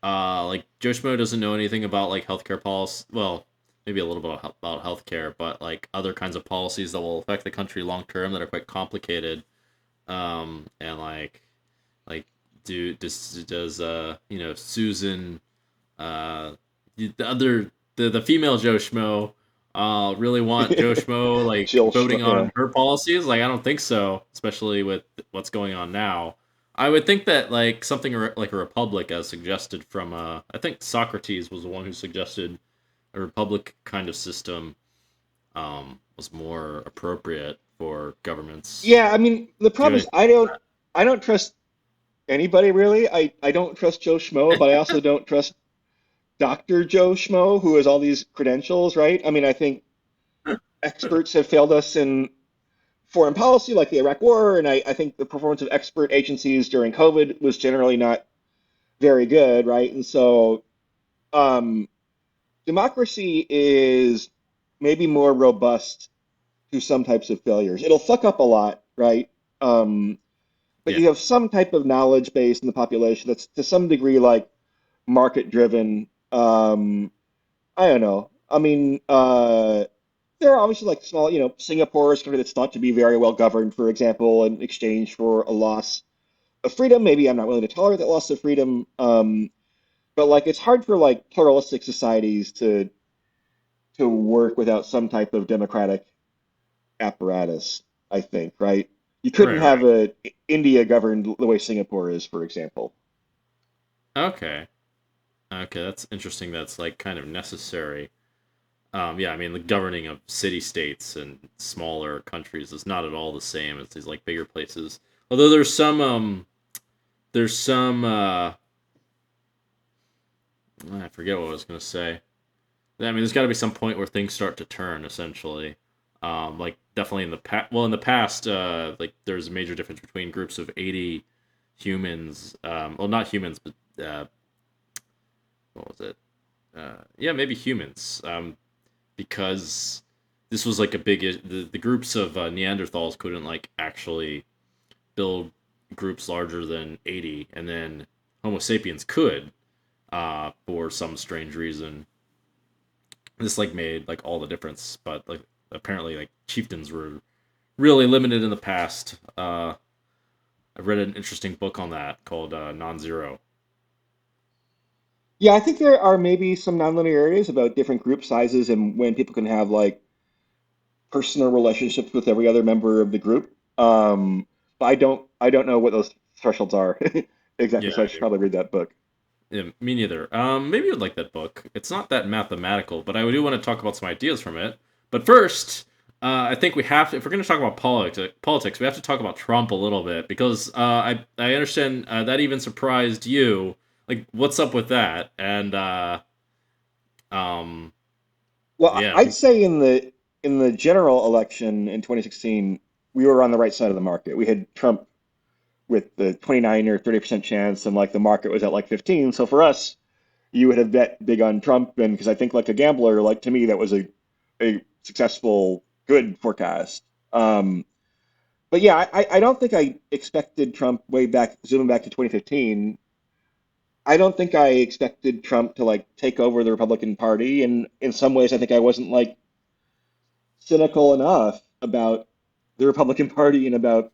Like Joe Schmo doesn't know anything about like healthcare policy. Well, maybe a little bit about healthcare, but like other kinds of policies that will affect the country long term that are quite complicated. And like does Susan, uh the female Joe Schmo really want Joe Schmo like Jill, voting yeah. on her policies? Like I don't think so, especially with what's going on now. I would think that like something like a republic, as suggested from I think Socrates was the one who suggested a republic kind of system was more appropriate for governments Yeah, I mean, the problem doing. is I don't trust anybody really. I don't trust Joe Schmo, but I also don't trust Dr. Joe Schmo, who has all these credentials, right? I mean, I think experts have failed us in foreign policy, like the Iraq War, and I think the performance of expert agencies during COVID was generally not very good, right? And so, um, democracy is maybe more robust to some types of failures. It'll fuck up a lot, right? Um, but Yeah, you have some type of knowledge base in the population that's to some degree like market driven. I don't know. I mean, there are obviously like small, Singapore is a country that's thought to be very well governed, for example, in exchange for a loss of freedom. Maybe I'm not willing to tolerate that loss of freedom. But like it's hard for like pluralistic societies to work without some type of democratic apparatus, I think, right? You couldn't right, have right. a India governed the way Singapore is, for example. Okay, okay, that's interesting. That's like kind of necessary. Yeah, I mean, the governing of city states and smaller countries is not at all the same as these like bigger places. Although there's some, I forget what I was gonna say. I mean, there's got to be some point where things start to turn, essentially. Like definitely in the past. Well, in the past, like there's a major difference between groups of 80 humans. Well, not humans, but what was it? Yeah, maybe humans. Because this was like a big the groups of Neanderthals couldn't like actually build groups larger than 80, and then Homo sapiens could, for some strange reason. This like made like all the difference, but like apparently like chieftains were really limited in the past. I read an interesting book on that called Non-Zero. Yeah, I think there are maybe some nonlinear areas about different group sizes and when people can have like personal relationships with every other member of the group. But I don't know what those thresholds are exactly, Yeah, so I I should do. probably read that book. Yeah, me neither. Maybe you'd like that book. It's not that mathematical, but I do want to talk about some ideas from it. But first, I think we have to, if we're going to talk about politics, we have to talk about Trump a little bit because I understand that even surprised you. Like, what's up with that? And um, Well, yeah, I'd say in the general election in 2016, we were on the right side of the market. We had Trump with the 29 or 30% chance, and like the market was at like 15. So for us, you would have bet big on Trump, and because I think like a gambler, like to me, that was a successful, good forecast. But yeah, I don't think I expected Trump way back, zooming back to 2015. I don't think I expected Trump to like take over the Republican Party, and in some ways, I think I wasn't like cynical enough about the Republican Party and about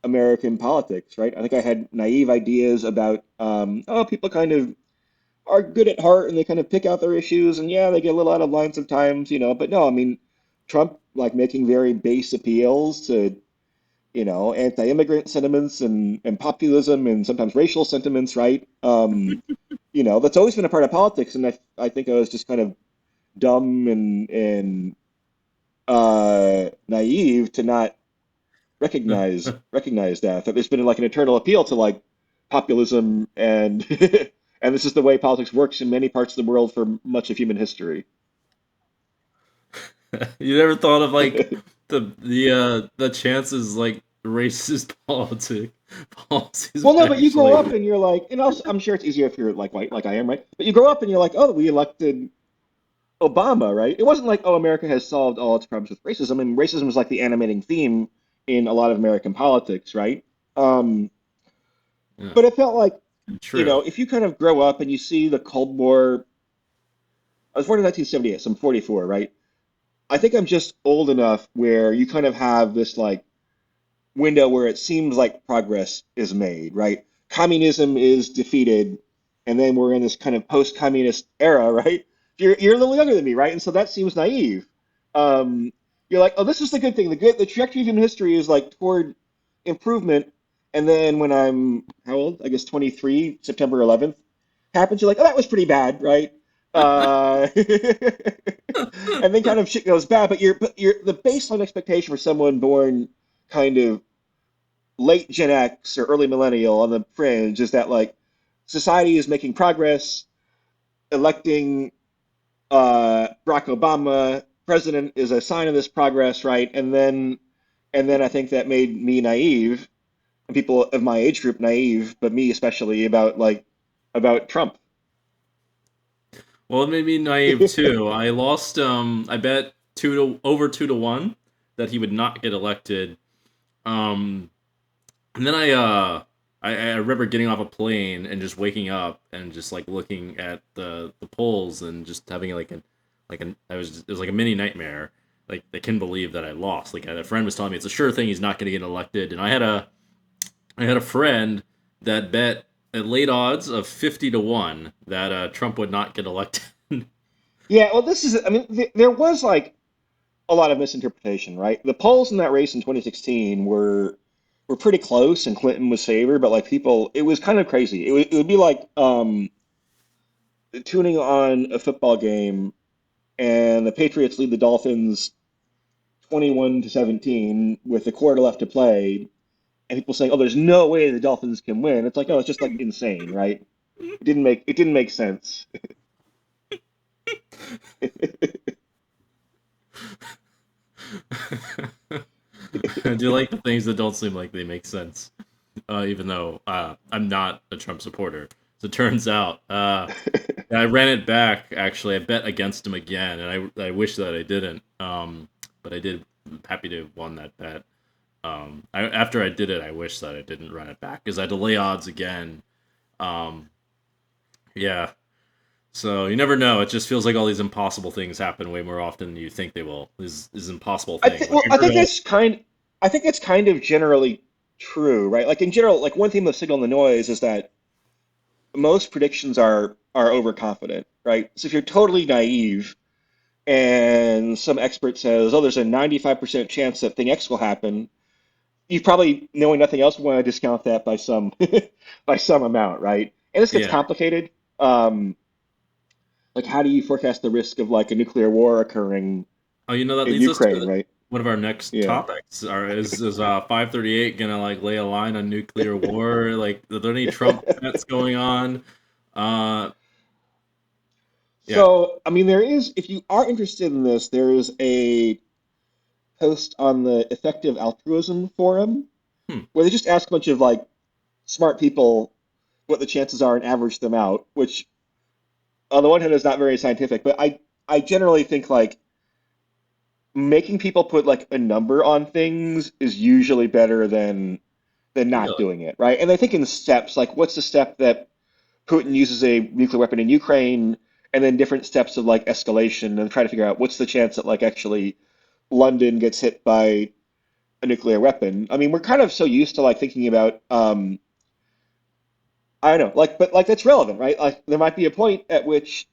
American politics, right? I think I had naive ideas about, oh, people kind of are good at heart and they kind of pick out their issues, and yeah, they get a little out of line sometimes, But no, I mean, Trump like making very base appeals to, anti-immigrant sentiments and populism and sometimes racial sentiments, right? That's always been a part of politics, and I think I was just kind of dumb and naive to not recognize that there's been like an eternal appeal to like populism and and this is the way politics works in many parts of the world for much of human history. you never thought of like the chances like racist policies Well, would no, but you grow actually. up and you're like, I'm sure it's easier if you're like white, like I am, right? But you grow up and you're like, oh, we elected Obama, right? It wasn't like, oh, America has solved all its problems with racism. And racism is like the animating theme in a lot of American politics, right? Um, Yeah, but it felt like, true. if you kind of grow up and you see the Cold War, I was born in 1978, so I'm 44, right? I think I'm just old enough where you kind of have this like window where it seems like progress is made, right? Communism is defeated, and then we're in this kind of post-communist era, right? You're a little younger than me, right? And so that seems naive. Um, you're like, oh, this is the good thing. The trajectory of human history is like toward improvement. And then when I'm how old? I guess 23, September 11th happens. You're like, oh, that was pretty bad, right? Uh, and then kind of shit goes bad. But you're the baseline expectation for someone born kind of late Gen X or early millennial on the fringe is that like society is making progress, electing Barack Obama president is a sign of this progress, right? And then I think that made me naive and people of my age group naive, but me especially about Trump. Well, it made me naive too. I lost. I bet over 2-1 that he would not get elected. Um, and then I remember getting off a plane and just waking up and just like looking at the polls and just having it was like a mini nightmare. Like I couldn't believe that I lost. Like a friend was telling me it's a sure thing he's not going to get elected, and I had a friend that bet at late odds of 50-1 that Trump would not get elected. Yeah, well, I mean, there was like a lot of misinterpretation, right? The polls in that race in 2016 were pretty close, and Clinton was favored, but like people, it was kind of crazy. It would be like tuning on a football game, and the Patriots lead the Dolphins 21-17 with a quarter left to play, and people saying, "Oh, there's no way the Dolphins can win." It's like, no, it's just like insane, right? It didn't make sense. I do like the things that don't seem like they make sense, even though I'm not a Trump supporter. As it turns out, I ran it back. Actually, I bet against him again, and I wish that I didn't. Um, but I did happy to have won that bet. After I did it, I wish that I didn't run it back because I delay odds again. Um, yeah. So you never know. It just feels like all these impossible things happen way more often than you think they will. These impossible I things. think Like well, I heard about. I think it's kind of generally true, right? Like in general, like one theme of signal and the noise is that most predictions are overconfident, right? So if you're totally naive and some expert says, "Oh, there's a 95% chance that thing X will happen," you probably, knowing nothing else, want to discount that by some by some amount, right? And this gets Yeah. complicated. Like how do you forecast the risk of like a nuclear war occurring Oh, that in leads us Ukraine, to right? one of our next Yeah. topics. Is 538 gonna like lay a line on nuclear war? Like, are there any Trump bets going on? Uh, yeah. So, I mean, there is, if you are interested in this, there is a post on the Effective Altruism Forum Hmm. where they just ask a bunch of like smart people what the chances are and average them out, which on the one hand is not very scientific, but I generally think like making people put like a number on things is usually better than not Really? doing it, right? And I think in steps, like what's the step that Putin uses a nuclear weapon in Ukraine, and then different steps of like escalation and try to figure out what's the chance that like actually London gets hit by a nuclear weapon. I mean, we're kind of so used to like thinking about I don't know, like but like that's relevant, right? Like there might be a point at which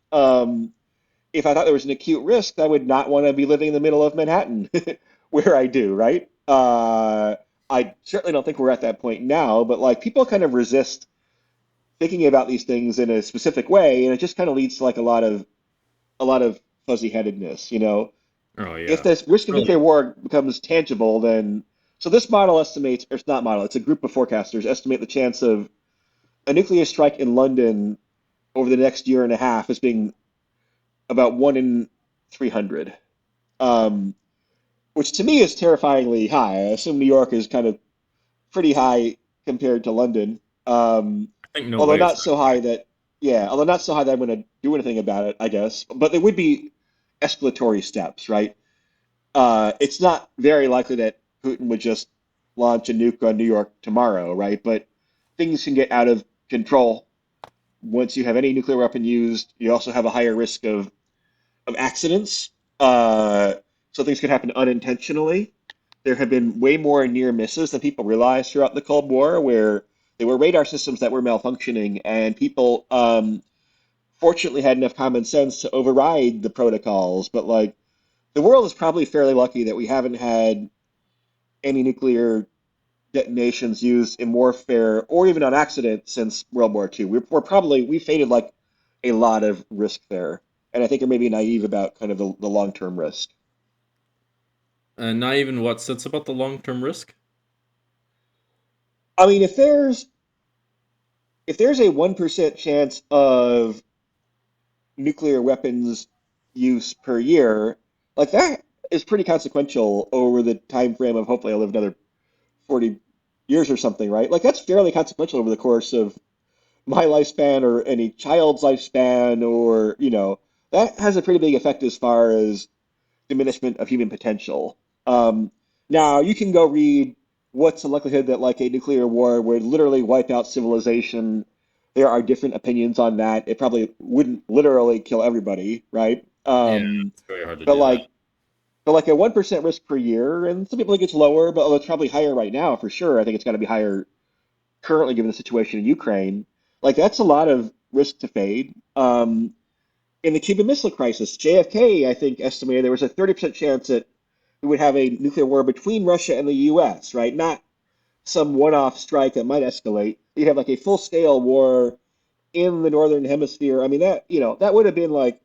if I thought there was an acute risk, I would not want to be living in the middle of Manhattan where I do, right? I certainly don't think we're at that point now, but like people kind of resist thinking about these things in a specific way, and it just kind of leads to like a lot of fuzzy-headedness, you know. Oh If yeah. this risk of nuclear Really? war becomes tangible, then so this model estimates, or it's not model, it's a group of forecasters estimate the chance of a nuclear strike in London over the next year and a half as being about 1 in 300, um, which to me is terrifyingly high. I assume New York is kind of pretty high compared to London, I think no although way it's not that so high. high that yeah, although not so high that I'm going to do anything about it, I guess. But there would be escalatory steps, right? It's not very likely that Putin would just launch a nuke on New York tomorrow, right? But things can get out of control once you have any nuclear weapon used. You also have a higher risk of accidents. Uh, so things can happen unintentionally. There have been way more near misses than people realize throughout the Cold War, where there were radar systems that were malfunctioning, and people fortunately had enough common sense to override the protocols. But like the world is probably fairly lucky that we haven't had any nuclear detonations used in warfare or even on accident since World War II. We're probably we faded like a lot of risk there, and I think are maybe naive about kind of the long term risk. Not even what sits about the long term risk. I mean, if there's a 1% chance of nuclear weapons use per year, like that is pretty consequential over the time frame of hopefully I'll live another 40 years or something, right? Like that's fairly consequential over the course of my lifespan or any child's lifespan, or that has a pretty big effect as far as diminishment of human potential. Now you can go read what's the likelihood that like a nuclear war would literally wipe out civilization. There are different opinions on that. It probably wouldn't literally kill everybody, right? Yeah, it's very hard to But do that. like but like a 1% risk per year, and some people think it's lower, but it's probably higher right now for sure. I think it's got to be higher currently given the situation in Ukraine. Like that's a lot of risk to fade. In the Cuban Missile Crisis, JFK, I think, estimated there was a 30% chance that we would have a nuclear war between Russia and the US, right? Not some one off strike that might escalate. You'd have like a full scale war in the Northern Hemisphere. I mean, that would have been like,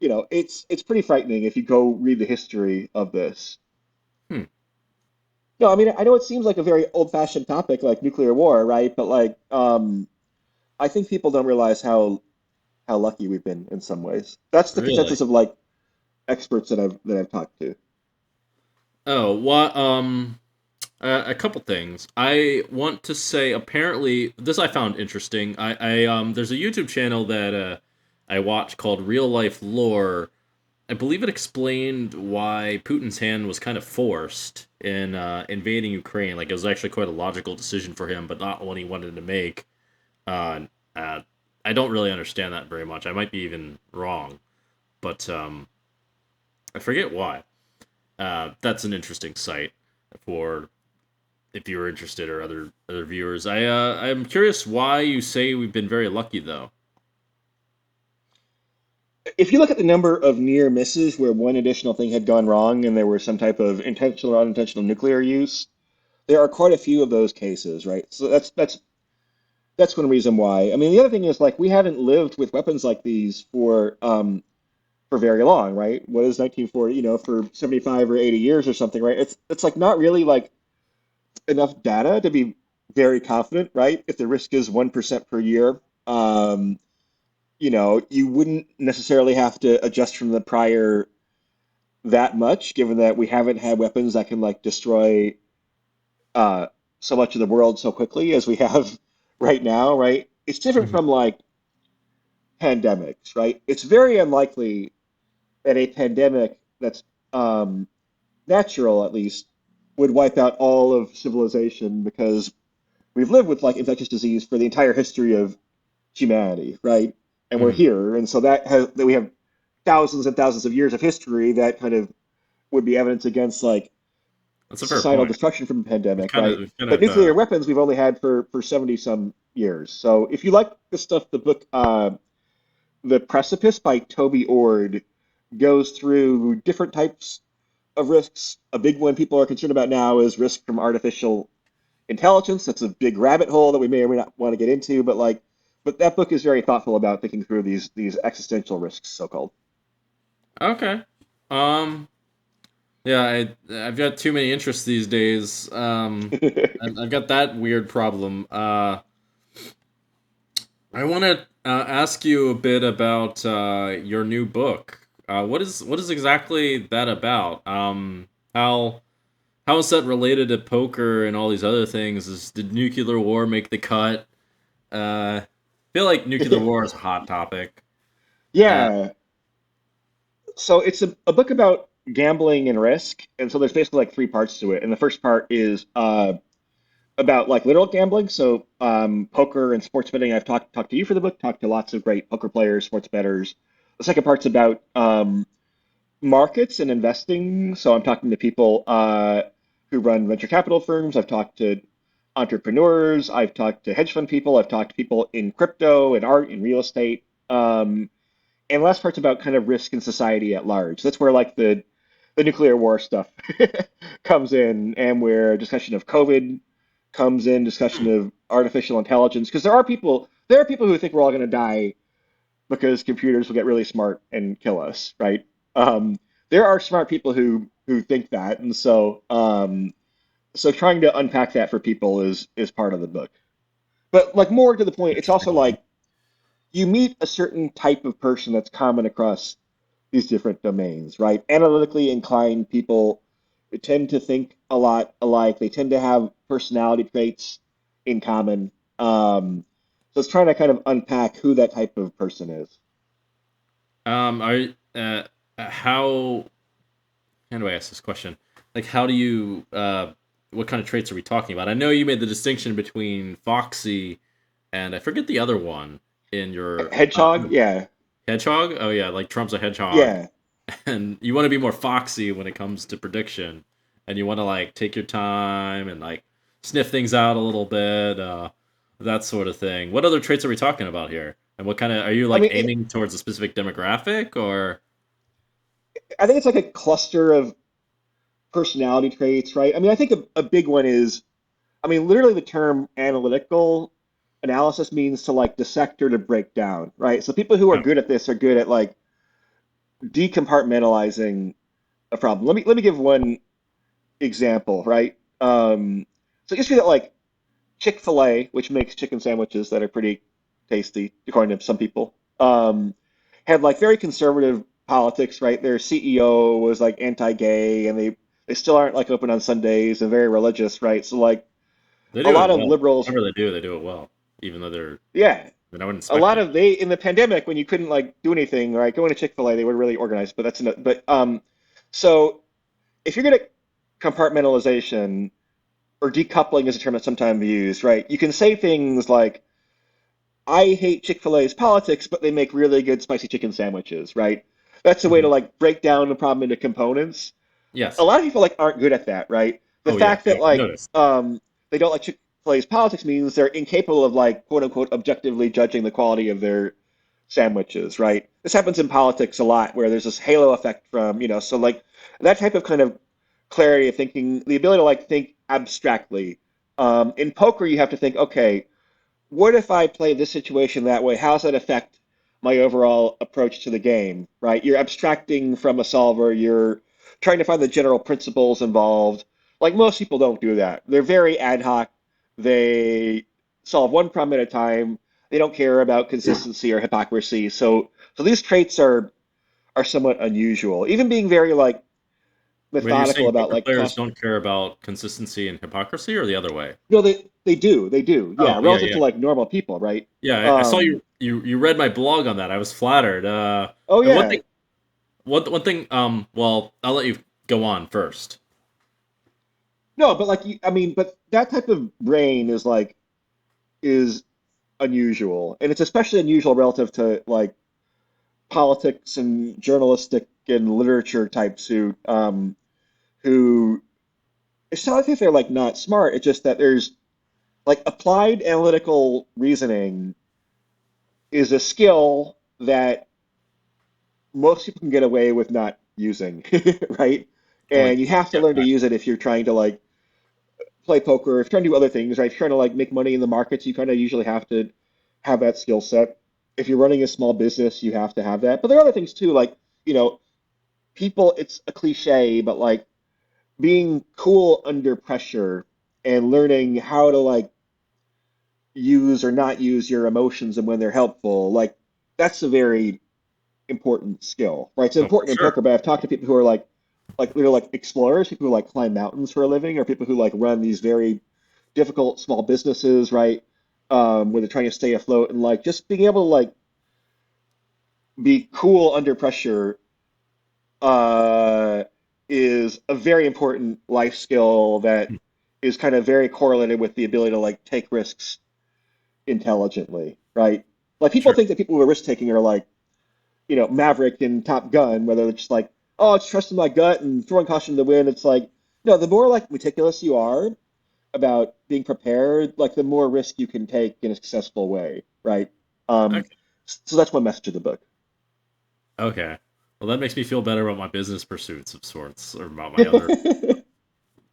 it's pretty frightening if you go read the history of this. Hmm. No, I mean, I know it seems like a very old fashioned topic like nuclear war, right? But like, I think people don't realize how lucky we've been in some ways. That's the Really? consensus of like experts that I've talked to. Oh, what? A couple things. I want to say. Apparently, this I found interesting. There's a YouTube channel that I watch called Real Life Lore, I believe it explained why Putin's hand was kind of forced in invading Ukraine. Like it was actually quite a logical decision for him, but not one he wanted to make. Uh, uh, I don't really understand that very much. I might be even wrong, but I forget why. That's an interesting site for if you were interested or other viewers. I'm curious why you say we've been very lucky though. If you look at the number of near misses where one additional thing had gone wrong and there was some type of intentional or unintentional nuclear use, there are quite a few of those cases, right? So that's one reason why. I mean, the other thing is like we haven't lived with weapons like these for very long, right? What is 1940? For 75 or 80 years or something, right? It's like not really like enough data to be very confident, right? If the risk is 1% per year, um, you wouldn't necessarily have to adjust from the prior that much, given that we haven't had weapons that can like destroy uh, so much of the world so quickly as we have right now, right? It's different Mhm. from like pandemics, right? It's very unlikely that a pandemic that's um, natural, at least, would wipe out all of civilization because we've lived with like infectious disease for the entire history of humanity, right? And we're Mhm. here, and so that we have thousands and thousands of years of history that kind of would be evidence against like That's a fair societal point. destruction from a pandemic, right? We've kind But of nuclear weapons we've only had for 70 some years. So if you like the stuff, the book The Precipice by Toby Ord goes through different types of risks. A big one people are concerned about now is risk from artificial intelligence. That's a big rabbit hole that we may or may not want to get into, but that book is very thoughtful about thinking through these existential risks, so called. okay. Um, yeah, I've got too many interests these days. I've got that weird problem. I want to ask you a bit about your new book. What is exactly that about? How is that related to poker and all these other things? Did nuclear war make the cut? I feel like nuclear war is a hot topic. Uh, Yeah. So it's a book about gambling and risk, and so there's basically like three parts to it. And the first part is about like literal gambling. So poker and sports betting. I've talked to you for the book. Talked to lots of great poker players, sports bettors. The second part's about markets and investing. So I'm talking to people who run venture capital firms. I've talked to entrepreneurs. I've talked to hedge fund people. I've talked to people in crypto and art and real estate. And the last part's about kind of risk in society at large. That's where like the nuclear war stuff comes in, and where discussion of COVID comes in, discussion of artificial intelligence, because there are people who think we're all going to die because computers will get really smart and kill us, right? Um, there are smart people who think that, and so trying to unpack that for people is part of the book. But like more to the point, it's also Interesting. like you meet a certain type of person that's common across these different domains, right? Analytically inclined people tend to think a lot alike. They tend to have personality traits in common. So it's trying to kind of unpack who that type of person is. are how how do I ask this question? Like, how do you what kind of traits are we talking about? I know you made the distinction between foxy and I forget the other one in your Hedgehog, yeah, hedgehog. Oh yeah, like Trump's a hedgehog, yeah. and you want to be more foxy when it comes to prediction, and you want to like take your time and like sniff things out a little bit, that sort of thing. What other traits are we talking about here? And what kind of are you I like mean, aiming towards a specific demographic or? I think it's like a cluster of personality traits, right? I mean, I think a big one is, I mean, literally the term analytical analysis means to like dissect or to break down, right? So people who are Oh, good at this are good at like decompartmentalizing a problem. Let me give one example, right? So it used to be that like Chick-fil-A, which makes chicken sandwiches that are pretty tasty, according to some people, had like very conservative politics, right? Their CEO was like anti-gay, and they still aren't like open on Sundays and very religious, right? So like they a do lot it of well. liberals, Whatever they do it well, even though they're yeah. then I wouldn't A expect lot it. of they in the pandemic when you couldn't like do anything, right? Going to Chick-fil-A, they were really organized, but that's not, but so if you're good at compartmentalization or decoupling is a term that's sometimes used, right? You can say things like, I hate Chick-fil-A's politics, but they make really good spicy chicken sandwiches, right? That's a way to Mhm. like break down the problem into components. A Yes. lot of people like aren't good at that, right? The Oh yeah. fact Yeah. that like Notice. they don't like Chick-fil-A's politics means they're incapable of like quote unquote objectively judging the quality of their sandwiches, right? This happens in politics a lot where there's this halo effect from, so like that type of kind of clarity of thinking, the ability to like think abstractly. In poker, you have to think, okay, what if I play this situation that way? How does that affect my overall approach to the game, right? You're abstracting from a solver, you're trying to find the general principles involved. Like most people don't do that. They're very ad hoc. They solve one problem at a time. They don't care about consistency or hypocrisy. So these traits are somewhat unusual. Even being very like When you're methodical saying about poker like players cost. don't care about consistency and hypocrisy, or the other way? No, they do. Oh Yeah, yeah, relative yeah, to like normal people, right? yeah. I saw Um, you read my blog on that. I was flattered. oh And one yeah. thing, one thing. Well, I'll let you go on first. No, but like I mean, but that type of brain is unusual, and it's especially unusual relative to like politics and journalistic and literature types who it's not like they're like not smart. It's just that there's like applied analytical reasoning is a skill that most people can get away with not using, right? Oh wait, And you have to yeah, learn to use it if you're trying to like play poker, if you're trying to do other things, right? If you're trying to like make money in the markets, you kind of usually have to have that skill set. If you're running a small business, you have to have that. But there are other things too, like, people, it's a cliche, but like being cool under pressure and learning how to like use or not use your emotions and when they're helpful, like that's a very important skill, right? It's oh for important in sure. poker, but I've talked to people who are like they're like explorers, people who like climb mountains for a living, or people who like run these very difficult small businesses, right? Where they're trying to stay afloat and like just being able to like be cool under pressure uh, is a very important life skill that is kind of very correlated with the ability to like take risks intelligently, right? Like people Sure. think that people who are risk taking are like, Maverick in Top Gun, where they're just like, oh, it's trusting my gut and throwing caution to the wind. It's like, no, the more like meticulous you are about being prepared, like the more risk you can take in a successful way, right? Um, Okay. so that's one message of the book. Okay. Well, that makes me feel better about my business pursuits of sorts, or about my other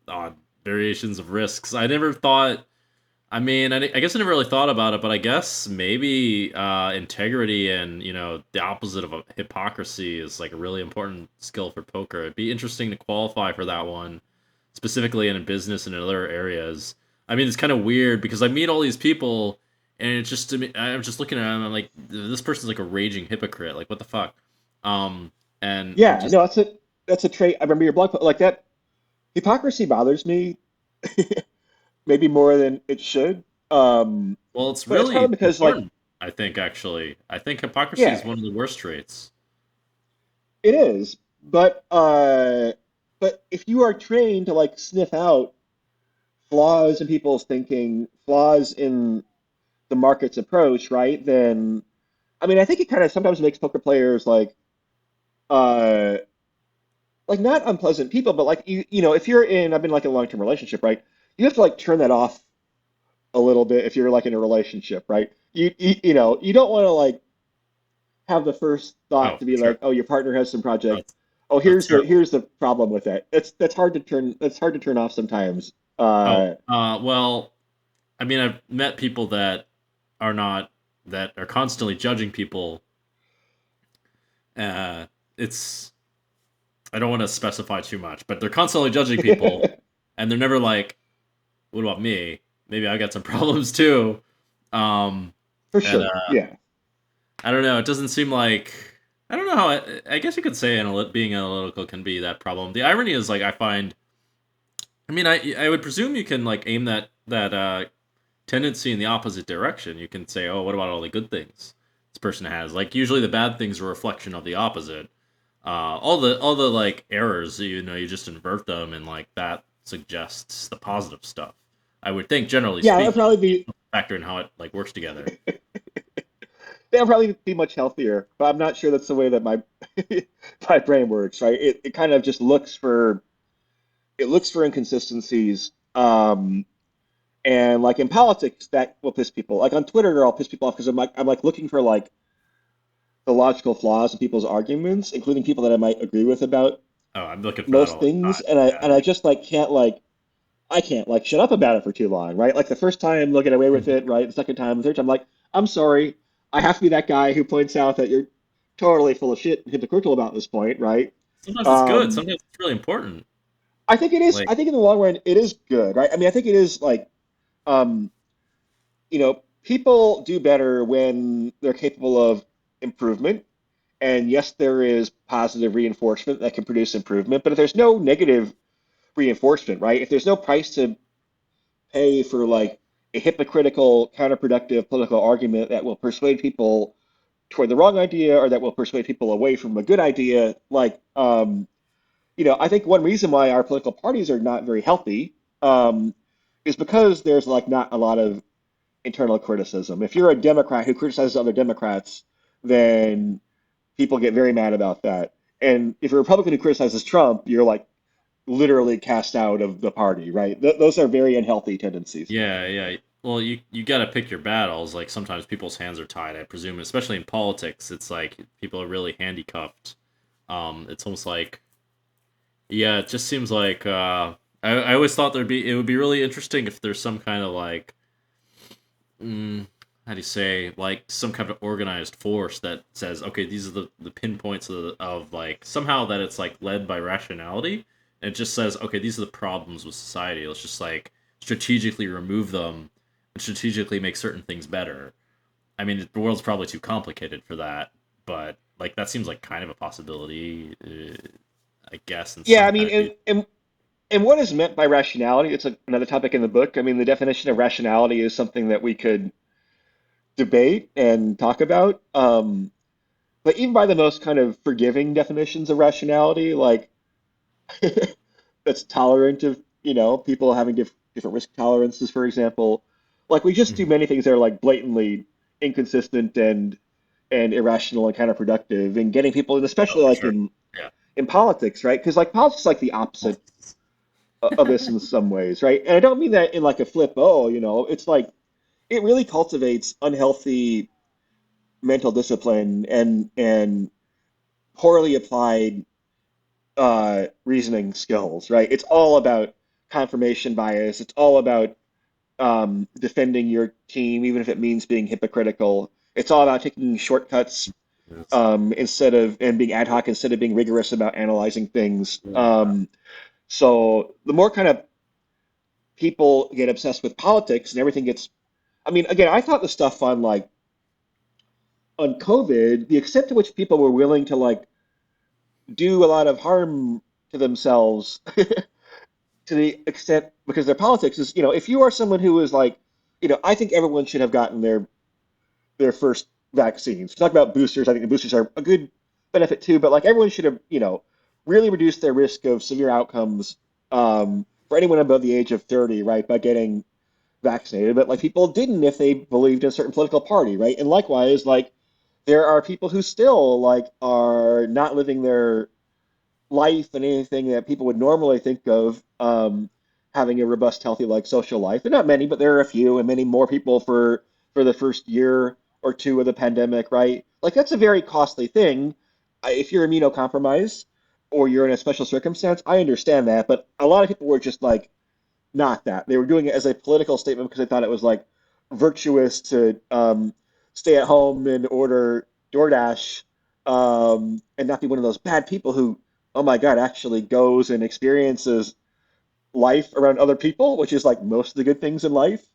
odd variations of risks. I never thought. I mean, I guess I never really thought about it, but I guess maybe integrity and the opposite of a hypocrisy is like a really important skill for poker. It'd be interesting to qualify for that one, specifically in a business and in other areas. I mean, it's kind of weird because I meet all these people, and it's just to me, I'm just looking at them. I'm like, this person's like a raging hypocrite. Like, what the fuck? Um, and I'm Yeah, just no, that's a trait. I remember your blog post like that. Hypocrisy bothers me maybe more than it should. well, it's But it's probably really because like, important. I think actually, I think hypocrisy is yeah, one of the worst traits. it is. But if you are trained to like sniff out flaws in people's thinking, flaws in the market's approach, right? Then I mean, I think it kind of sometimes makes poker players uh like not unpleasant people, but like if you're in, I've been like in a long-term relationship, right? You have to like turn that off a little bit if you're like in a relationship, right? You don't want to like have the first thought Oh, to for be sure. like, oh, your partner has some project. That's Oh, that's terrible. here's the problem with that. That's hard to turn. That's hard to turn off sometimes. Oh, well, I mean, I've met people are not that are constantly judging people. Uh, it's I don't want to specify too much, but they're constantly judging people, and they're never like, "What about me? Maybe I got some problems too." Um, For and sure. Yeah. I don't know. It doesn't seem like I don't know how. I guess you could say being analytical can be that problem. The irony is like I find. I mean, I would presume you can like aim that tendency in the opposite direction. You can say, oh, what about all the good things this person has? Like usually the bad things are a reflection of the opposite. All the like errors, you just invert them, and like that suggests the positive stuff. I would think, generally Yeah, that'd speaking, probably be factor in how it like works together. that'd probably be much healthier. But I'm not sure that's the way that my my brain works, right? It kind of just looks for inconsistencies. And like in politics, that will piss people. Like on Twitter, I'll piss people off because I'm like looking for like the logical flaws in people's arguments, including people that I might agree with about Oh, I'm looking for that most all the things, time. and I Yeah, and I just like can't like I can't like shut up about it for too long, right? Like the first time they'll get away with it, right? The second time, the third time, like, I'm sorry, I have to be that guy who points out that you're totally full of shit and hypocritical about this point, right? sometimes it's good. Um, Sometimes it's really important. I think it is. Like, I think in the long run, it is good, right? I mean, I think it is like, um, people do better when they're capable of improvement. And yes, there is positive reinforcement that can produce improvement, but if there's no negative reinforcement, right? If there's no price to pay for like a hypocritical, counterproductive political argument that will persuade people toward the wrong idea or that will persuade people away from a good idea, like, I think one reason why our political parties are not very healthy, is because there's like not a lot of internal criticism. If you're a Democrat who criticizes other Democrats, then people get very mad about that. And if you're a Republican who criticizes Trump, you're like literally cast out of the party, right? Those are very unhealthy tendencies. yeah, yeah. Well, you got to pick your battles. Like sometimes people's hands are tied. I presume, especially in politics, it's like people are really handcuffed. It's almost like, yeah, it just seems like I always thought it would be really interesting if there's some kind of like, mm, how do you say, like some kind of organized force that says, okay, these are the pinpoints of like somehow that it's like led by rationality, and it just says, okay, these are the problems with society. Let's just like strategically remove them and strategically make certain things better. I mean, the world's probably too complicated for that, but like that seems like kind of a possibility, I guess, in Yeah, some I mean, kind of. and what is meant by rationality? It's another topic in the book. I mean, the definition of rationality is something that we could debate and talk about. But even by the most kind of forgiving definitions of rationality, like that's tolerant of, people having different risk tolerances, for example. Like we just do Mhm. many things that are like blatantly inconsistent and irrational and counterproductive, and getting people, and Oh, especially for like sure. in politics, right? Because like politics is like the opposite of this in some ways, right? And I don't mean that in like a flip, oh, it's like it really cultivates unhealthy mental discipline and poorly applied reasoning skills, right? It's all about confirmation bias. It's all about defending your team, even if it means being hypocritical. It's all about taking shortcuts, Yes. instead of and being ad hoc instead of being rigorous about analyzing things. Yeah. So the more kind of people get obsessed with politics and everything gets. I mean, again, I thought the stuff on COVID, the extent to which people were willing to like do a lot of harm to themselves to the extent because their politics is, if you are someone who is like, I think everyone should have gotten their first vaccines. Talk about boosters. I think the boosters are a good benefit too, but like everyone should have, really reduced their risk of severe outcomes, for anyone above the age of 30, right, by getting vaccinated. But like people didn't if they believed in a certain political party, right? And likewise, like there are people who still like are not living their life and anything that people would normally think of, having a robust, healthy, like social life. And not many, but there are a few, and many more people for the first year or two of the pandemic, right? Like that's a very costly thing. If you're immunocompromised or you're in a special circumstance, I understand that. But a lot of people were just like not that. They were doing it as a political statement because they thought it was like virtuous to stay at home and order DoorDash, and not be one of those bad people who, oh my God, actually goes and experiences life around other people, which is like most of the good things in life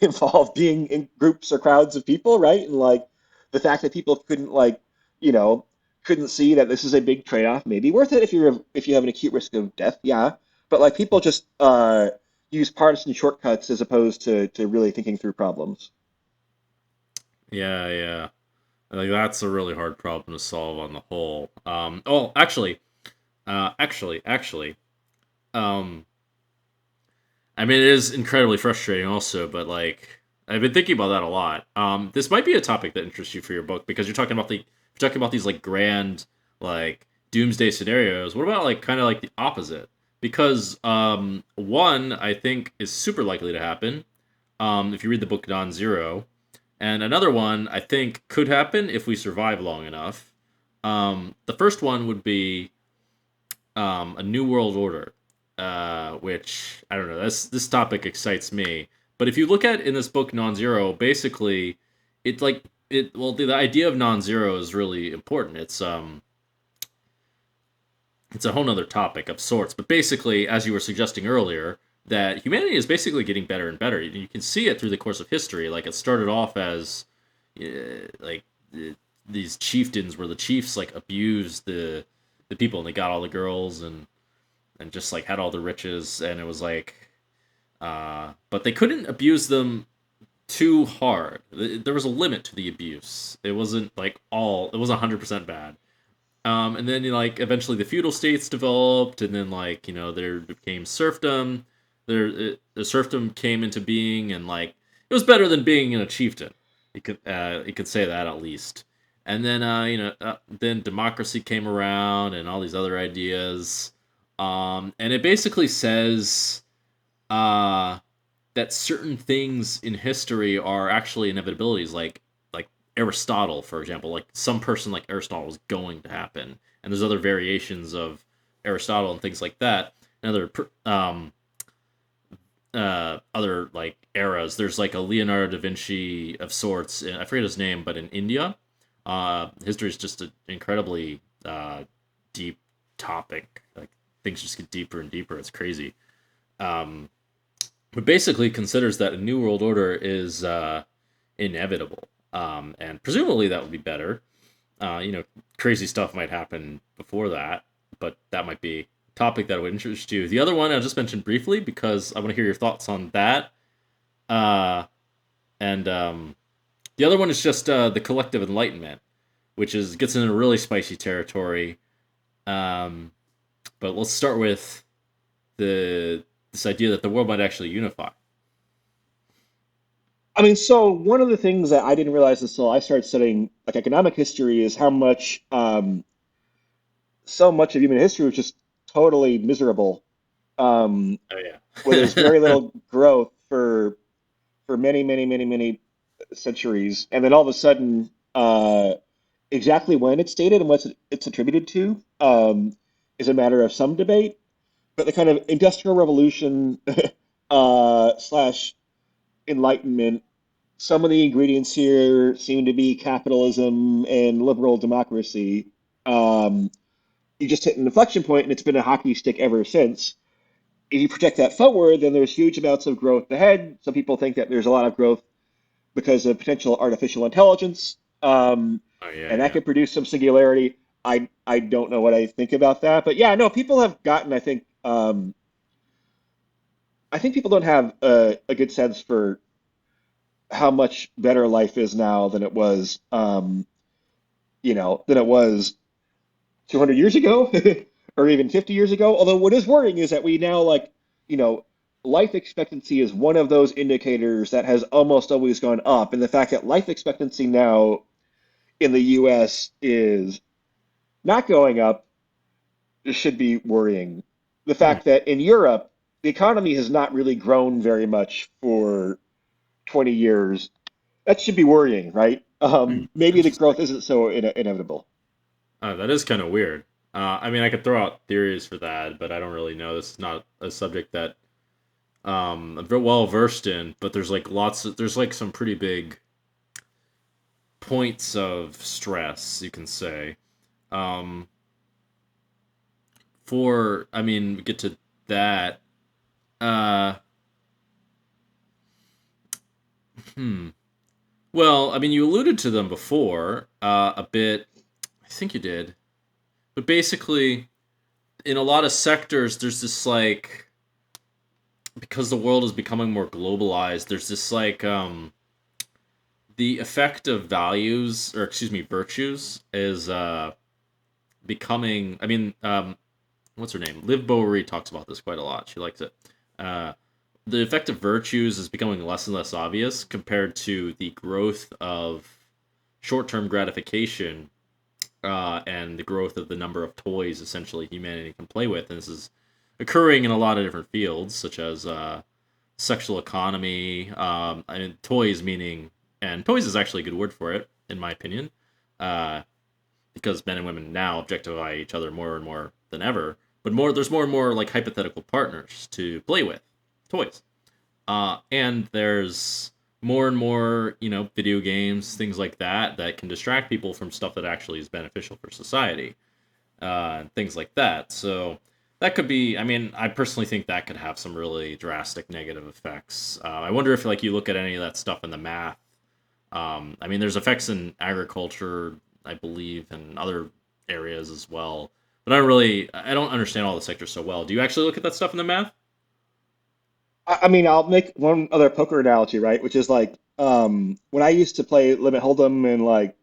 involve being in groups or crowds of people, right? And like the fact that people couldn't like, you know, couldn't see that this is a big trade-off, maybe worth it if you have an acute risk of death, yeah. But like people just use partisan shortcuts as opposed to really thinking through problems. Yeah, yeah. Like that's a really hard problem to solve on the whole. Oh, actually, um, I mean, it is incredibly frustrating, also, but like I've been thinking about that a lot. This might be a topic that interests you for your book because you're talking about these like grand like doomsday scenarios. What about like kind of like the opposite? Because one I think is super likely to happen. If you read the book Non-Zero, and another one I think could happen if we survive long enough. The first one would be a new world order, which I don't know. This topic excites me. But if you look at in this book Non-Zero, basically, it like it well the idea of non-zero is really important. It's a whole nother topic of sorts. But basically, as you were suggesting earlier, that humanity is basically getting better and better. You can see it through the course of history. Like it started off as like these chieftains where the chiefs like abused the people and they got all the girls and just like had all the riches and it was like but they couldn't abuse them too hard. There was a limit to the abuse. It wasn't like all it was 100% bad. And then like eventually the feudal states developed and then like there became serfdom. The serfdom came into being and like it was better than being in a chieftain. You could say that at least. And then then democracy came around and all these other ideas. And it basically says uh, that certain things in history are actually inevitabilities, like Aristotle, for example. Like some person like Aristotle is going to happen, and there's other variations of Aristotle and things like that. And other like eras. There's like a Leonardo da Vinci of sorts. I forget his name, but in India, history is just an incredibly deep topic. Like things just get deeper and deeper. It's crazy. Um, but basically considers that a new world order is inevitable, and presumably that would be better. Crazy stuff might happen before that, but that might be a topic that would interest you. The other one I'll just mention briefly because I want to hear your thoughts on that. Uh, and The other one is just the collective enlightenment, which is gets into really spicy territory. Um, but let's start with the this idea that the world might actually unify. I mean, so one of the things that I didn't realize until I started studying like economic history is how much so much of human history was just totally miserable, um, Oh where there's very yeah. little growth for many, many, many, many centuries, and then all of a sudden, exactly when it's dated and what it's attributed to is a matter of some debate. But the kind of industrial revolution slash enlightenment, some of the ingredients here seem to be capitalism and liberal democracy. Um, you just hit an inflection point, and it's been a hockey stick ever since. If you project that forward, then there's huge amounts of growth ahead. Some people think that there's a lot of growth because of potential artificial intelligence, Oh yeah, and that yeah. could produce some singularity. I don't know what I think about that, but yeah, no, people have gotten. I think people don't have a good sense for how much better life is now than it was, than it was 200 years ago or even 50 years ago. Although what is worrying is that we now you know, life expectancy is one of those indicators that has almost always gone up. And the fact that life expectancy now in the US is not going up should be worrying. The Hmm. fact that in Europe, the economy has not really grown very much for 20 years, that should be worrying, right? Maybe the Interesting. growth isn't so inevitable. That is kind of weird. I mean, I could throw out theories for that, but I don't really know. This is not a subject that I'm very well versed in. But there's like some pretty big points of stress, you can say. Um, I mean, we get to that. Uh, hmm. Well, I mean, you alluded to them before a bit. I think you did, but basically, in a lot of sectors, there's this like because the world is becoming more globalized, there's this like the effect of values, or excuse me, virtues is becoming. I mean, what's her name? Liv Bowery talks about this quite a lot. She likes it. Uh, the effect of virtues is becoming less and less obvious compared to the growth of short-term gratification, and the growth of the number of toys essentially humanity can play with. And this is occurring in a lot of different fields, such as sexual economy. I mean, toys meaning, and toys is actually a good word for it, in my opinion, uh, because men and women now objectify each other more and more than ever. But there's more and more like hypothetical partners to play with, toys. And there's more and more, video games, things like that, that can distract people from stuff that actually is beneficial for society, and things like that. So that could be. I mean, I personally think that could have some really drastic negative effects. I wonder if like you look at any of that stuff in the math. I mean, there's effects in agriculture, I believe, and other areas as well. But I don't understand all the sectors so well. Do you actually look at that stuff in the math? I mean, I'll make one other poker analogy, right? Which is like when I used to play Limit Hold'em and like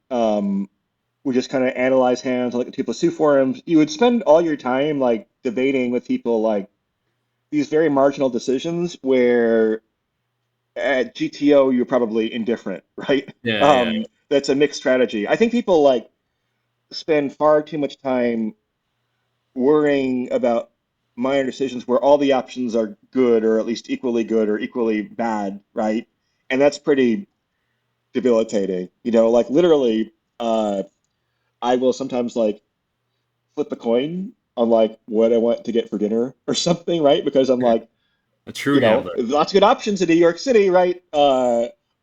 we just kind of analyze hands on like the 2+2 forums, you would spend all your time like debating with people like these very marginal decisions where at GTO you're probably indifferent, right? Yeah, yeah. That's a mixed strategy. I think people like spend far too much time worrying about minor decisions where all the options are good or at least equally good or equally bad, right? And that's pretty debilitating. Like literally, I will sometimes like flip a coin on like what I want to get for dinner or something, right? Because I'm like, A true gambler. lots of good options in New York City, right?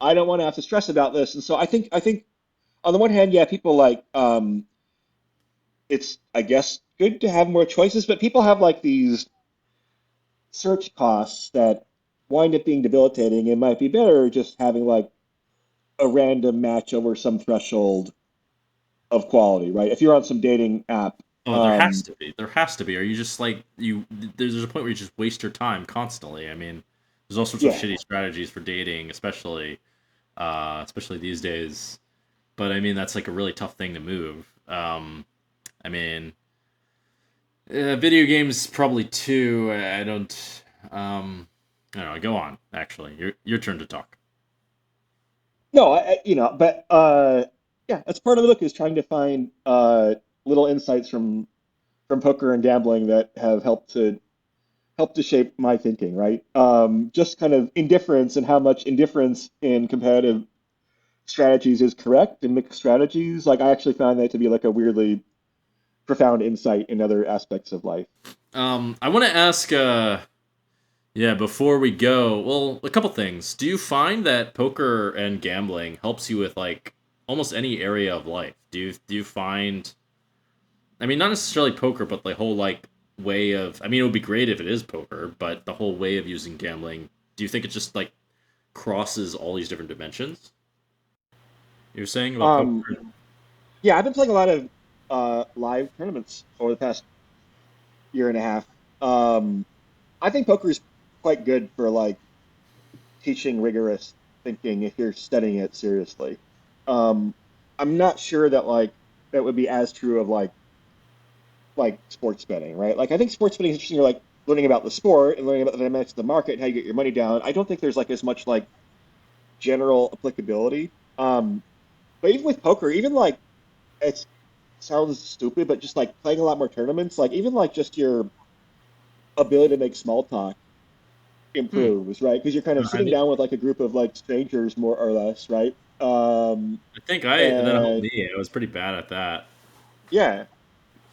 I don't want to have to stress about this. And so I think on the one hand, yeah, people like it's I guess good to have more choices, but people have like these search costs that wind up being debilitating. It might be better just having like a random match over some threshold of quality, right? If you're on some dating app, Oh, there has um, to be. There has to be. Are you just like you? There's a point where you just waste your time constantly. I mean, there's all sorts of yeah, shitty strategies for dating, especially these days. But I mean, that's like a really tough thing to move. I mean, video games probably too. I don't. I don't know. Go on. Actually, your turn to talk. no, but yeah, that's part of the book is trying to find little insights from poker and gambling that have helped to shape my thinking, right? Just kind of indifference and how much indifference in competitive strategies is correct and mixed strategies. Like I actually found that to be like a weirdly profound insight in other aspects of life. I want to ask. Yeah, before we go, well, a couple things. Do you find that poker and gambling helps you with like almost any area of life? Do you find, I mean, not necessarily poker, but the whole like way of, I mean, it would be great if it is poker, but the whole way of using gambling, do you think it just like crosses all these different dimensions? You're saying about Um, poker? yeah, I've been playing a lot of live tournaments over the past year and a half. Um, I think poker is quite good for like teaching rigorous thinking if you're studying it seriously. Um, I'm not sure that like that would be as true of like sports betting, right? Like I think sports betting is interesting. You're like learning about the sport and learning about the dynamics of the market and how you get your money down. I don't think there's like as much like general applicability. But even with poker, even like it sounds stupid, but just like playing a lot more tournaments, like even like just your ability to make small talk Hmm. improves, right? Because you're kind of I sitting mean, down with like a group of like strangers more or less, right? I think that helped And me. I was pretty bad at that. yeah,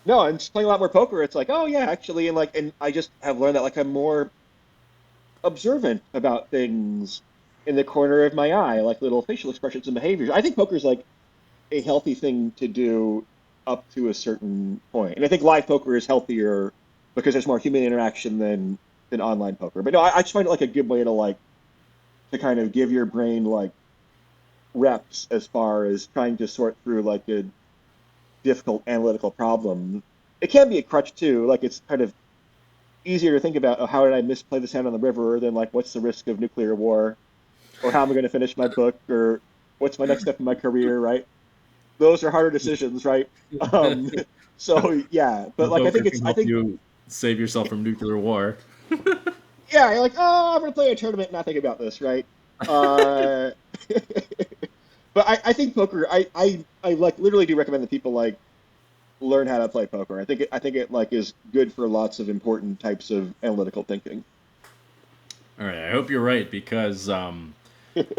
no, and just playing a lot more poker, it's like, oh yeah, actually, and I just have learned that like I'm more observant about things in the corner of my eye, like little facial expressions and behaviors. I think poker's like a healthy thing to do up to a certain point. And I think live poker is healthier because there's more human interaction than online poker. But no, I just find it like a good way to like to kind of give your brain like reps as far as trying to sort through like a difficult analytical problem. It can be a crutch too. Like it's kind of easier to think about, oh, how did I misplay this hand on the river, than like what's the risk of nuclear war, or how am I going to finish my book, or what's my next step in my career, right? Those are harder decisions, right? Um, so yeah, but The like poker can I help think you save yourself from nuclear war. yeah, you're like, oh, I'm gonna play a tournament and not think about this, right? Uh, but I think poker, I like literally do recommend that people like learn how to play poker. I think it like is good for lots of important types of analytical thinking. All right, I hope you're right because I'm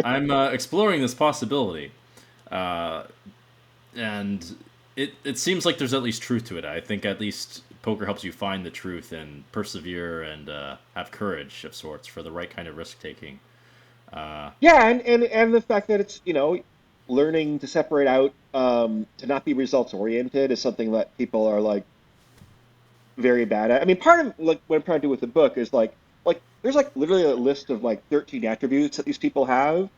exploring this possibility, uh, and it seems like there's at least truth to it. I think at least poker helps you find the truth and persevere and have courage of sorts for the right kind of risk taking. Uh, Yeah, and the fact that it's, learning to separate out, to not be results oriented is something that people are like very bad at. I mean, part of like what I'm trying to do with the book is like there's like literally a list of like 13 attributes that these people have,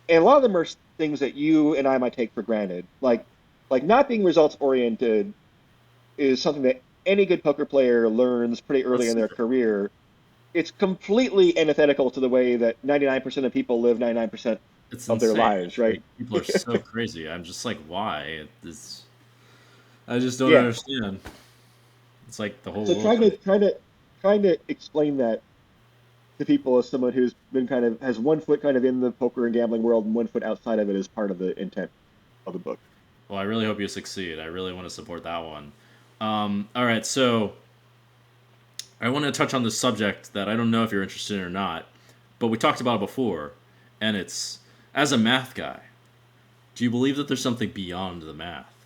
and a lot of them are things that you and I might take for granted. Like not being results oriented is something that any good poker player learns pretty early that's in their career. It's completely antithetical to the way that 99% of people live 99% it's of their insane. lives, right? Like people are so crazy. I'm just like, why? It's I just don't Yeah. understand. It's like the whole So world. trying to explain that to people as someone who's been kind of has one foot kind of in the poker and gambling world and one foot outside of it is part of the intent of the book. Well, I really hope you succeed. I really want to support that one. All right, so I want to touch on this subject that I don't know if you're interested in or not, but we talked about it before, and it's as a math guy, do you believe that there's something beyond the math?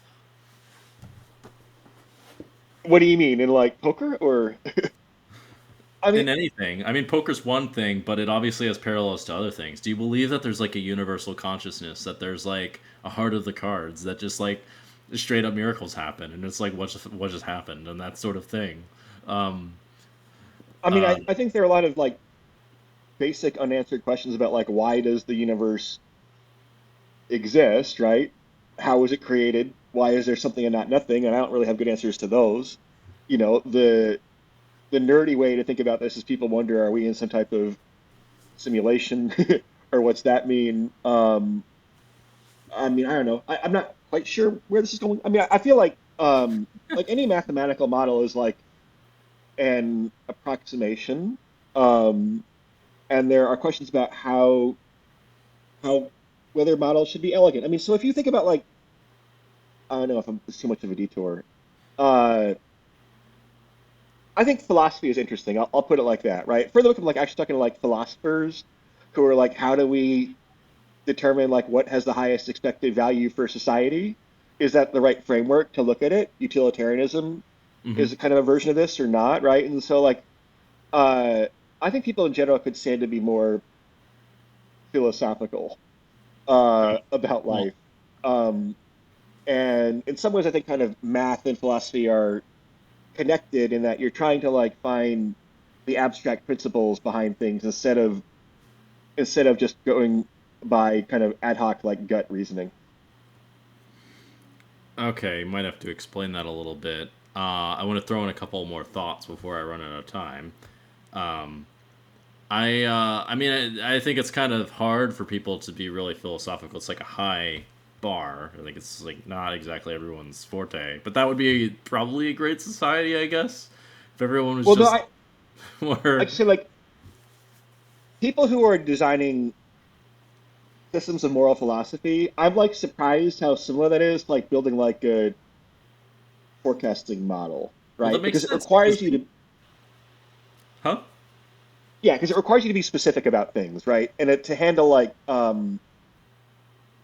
What do you mean in like poker or I mean In anything. I mean, poker's one thing, but it obviously has parallels to other things. Do you believe that there's like a universal consciousness, that there's like a heart of the cards, that just like straight up miracles happen, and it's like what just happened, and that sort of thing? Um, I mean uh, I think there are a lot of like basic unanswered questions about like why does the universe exist, right? How was it created? Why is there something and not nothing? And I don't really have good answers to those. You know, the nerdy way to think about this is people wonder, are we in some type of simulation or what's that mean? I mean, I don't know. I'm not quite sure where this is going. I mean, I feel like any mathematical model is like an approximation. Um, and there are questions about how whether models should be elegant. I mean, so if you think about like I don't know if it's too much of a detour. Uh, I think philosophy is interesting. I'll put it like that, right? For the book, I'm like actually talking to like philosophers who are like, how do we determine like what has the highest expected value for society? Is that the right framework to look at it? Utilitarianism mhm. is kind of a version of this or not, right? And so like, uh, I think people in general could stand to be more philosophical about Well, life. Um, and in some ways, I think kind of math and philosophy are connected in that you're trying to like find the abstract principles behind things instead of just going by kind of ad hoc like gut reasoning. okay, might have to explain that a little bit. I want to throw in a couple more thoughts before I run out of time. Um, I mean, I think it's kind of hard for people to be really philosophical. It's like a high bar. I think it's like not exactly everyone's forte, but that would be probably a great society, I guess, if everyone was Well, no, just I more. just say like people who are designing systems of moral philosophy, I'm like surprised how similar that is to like building like a forecasting model, Well, that right? makes Because it sense because requires you people, to, huh? yeah, because it requires you to be specific about things, right? And to handle like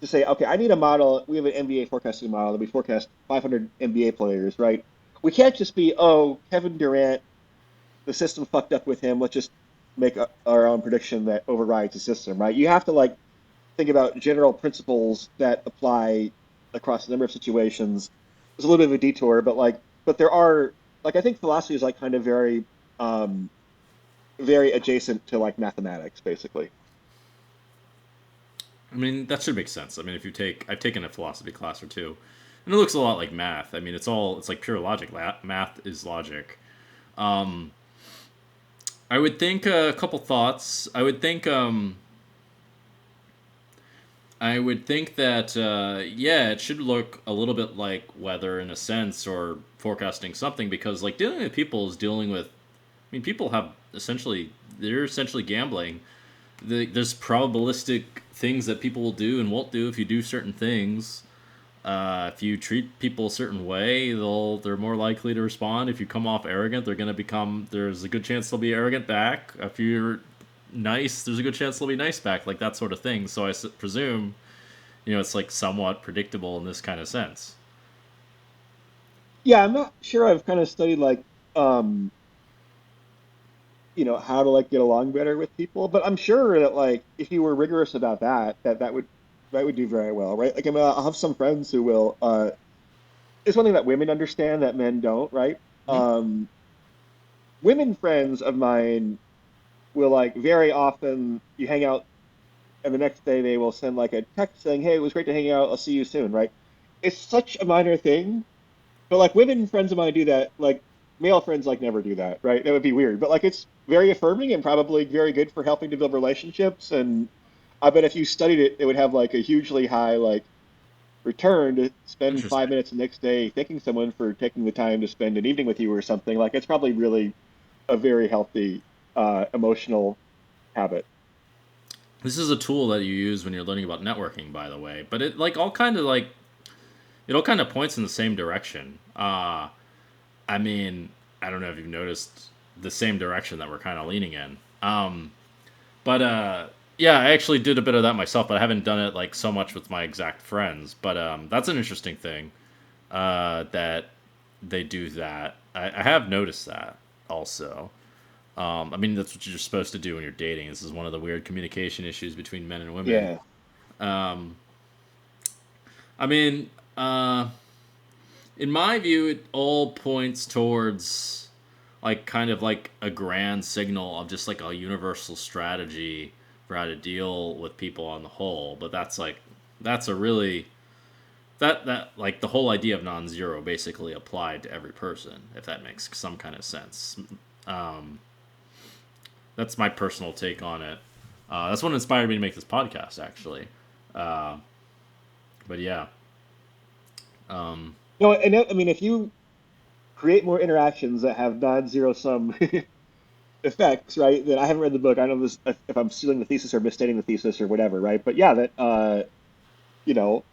to say, okay, I need a model. We have an NBA forecasting model that we forecast 500 NBA players, right? We can't just be, oh, Kevin Durant, the system fucked up with him. Let's just make our own prediction that overrides the system, right? You have to like think about general principles that apply across a number of situations. There's a little bit of a detour, but but there are like I think philosophy is like kind of um, very adjacent to like mathematics, basically. I mean, that should make sense. I mean, if you take, I've taken a philosophy class or two, and it looks a lot like math. I mean, it's like pure logic. Math is logic. Um, I would think a couple thoughts. I would think that yeah, it should look a little bit like weather in a sense, or forecasting something, because like dealing with people is dealing with. I mean, people have essentially they're essentially gambling. There's probabilistic things that people will do and won't do if you do certain things. If you treat people a certain way, they're more likely to respond. If you come off arrogant, they're gonna become. There's a good chance they'll be arrogant back. If you're nice, there's a good chance they'll be nice back. Like that sort of thing. So presume, it's like somewhat predictable in this kind of sense. Yeah, I'm not sure. I've kind of studied like how to like get along better with people, but I'm sure that like if you were rigorous about that, that would do very well, right? Like I'll have some friends who will it's one thing that women understand that men don't, right? Hmm? Um, Women friends of mine will like very often you hang out and the next day they will send like a text saying, "Hey, it was great to hang out. I'll see you soon," right? It's such a minor thing, but like women friends of mine do that. Like male friends like never do that, right? That would be weird. But like it's very affirming and probably very good for helping to build relationships. And I bet if you studied it, it would have like a hugely high like return to spend five Interesting. minutes the next day thanking someone for taking the time to spend an evening with you or something. Like it's probably really a very healthy emotional habit. This is a tool that you use when you're learning about networking, by the way. But it all kind of points in the same direction. I mean, I don't know if you've noticed the same direction that we're kind of leaning in. But yeah, I actually did a bit of that myself, but I haven't done it like so much with my exact friends. But that's an interesting thing that they do that. I have noticed that also. I mean, that's what you're supposed to do when you're dating. This is one of the weird communication issues between men and women. Yeah. Um, I mean, uh, in my view, it all points towards like kind of like a grand signal of just like a universal strategy for how to deal with people on the whole. But that's a really that like the whole idea of non-zero basically applied to every person, if that makes some kind of sense. Um, that's my personal take on it. That's what inspired me to make this podcast, actually. Uh, but yeah, um, No, and I mean, if you create more interactions that have non-zero sum effects, right? Then I haven't read the book. I don't know this, if I'm stealing the thesis or misstating the thesis or whatever, right? But yeah, that you know,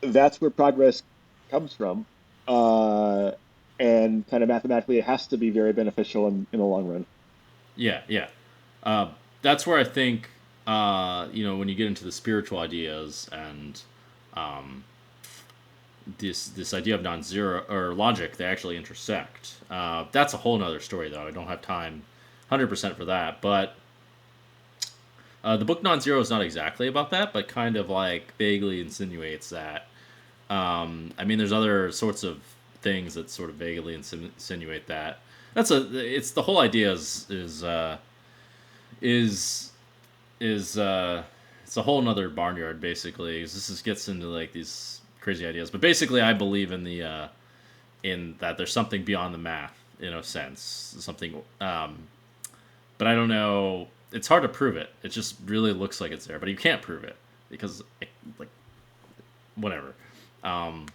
that's where progress comes from. Uh, and kind of mathematically, it has to be very beneficial in the long run. yeah, yeah. Uh, that's where I think when you get into the spiritual ideas and um, this idea of non-zero or logic, they actually intersect. That's a whole nother story, though. I don't have time, 100% for that. But the book Non-Zero is not exactly about that, but kind of like vaguely insinuates that. I mean, there's other sorts of things that sort of vaguely insinuate that. It's the whole idea is is it's a whole nother barnyard basically. This gets into like these crazy ideas, but basically, I believe in that there's something beyond the math in a sense, something. But I don't know. It's hard to prove it. It just really looks like it's there, but you can't prove it because like whatever. Um,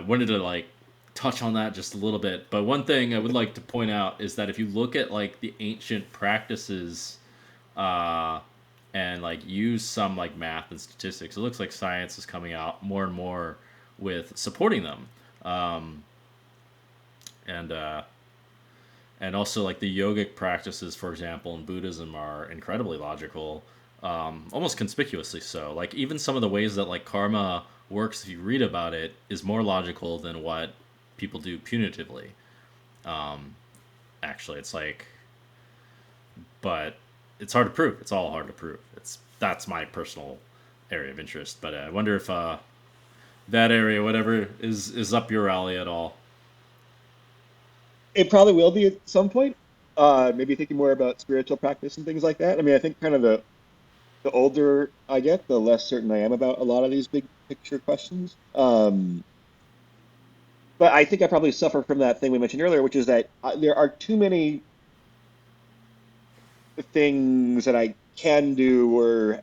wanted to like touch on that just a little bit, but one thing I would like to point out is that if you look at like the ancient practices uh, and like use some like math and statistics, it looks like science is coming out more and more with supporting them. Um, and and also like the yogic practices, for example, in Buddhism are incredibly logical, almost conspicuously so. Like even some of the ways that like karma works, if you read about it, is more logical than what people do punitively. Um, Actually, it's like, but it's hard to prove. It's all hard to prove. That's my personal area of interest. But I wonder if that area, whatever, is up your alley at all. It probably will be at some point. Maybe thinking more about spiritual practice and things like that. I mean, I think kind of the older I get, the less certain I am about a lot of these big picture questions. But I think I probably suffer from that thing we mentioned earlier, which is that there are too many things that I can do or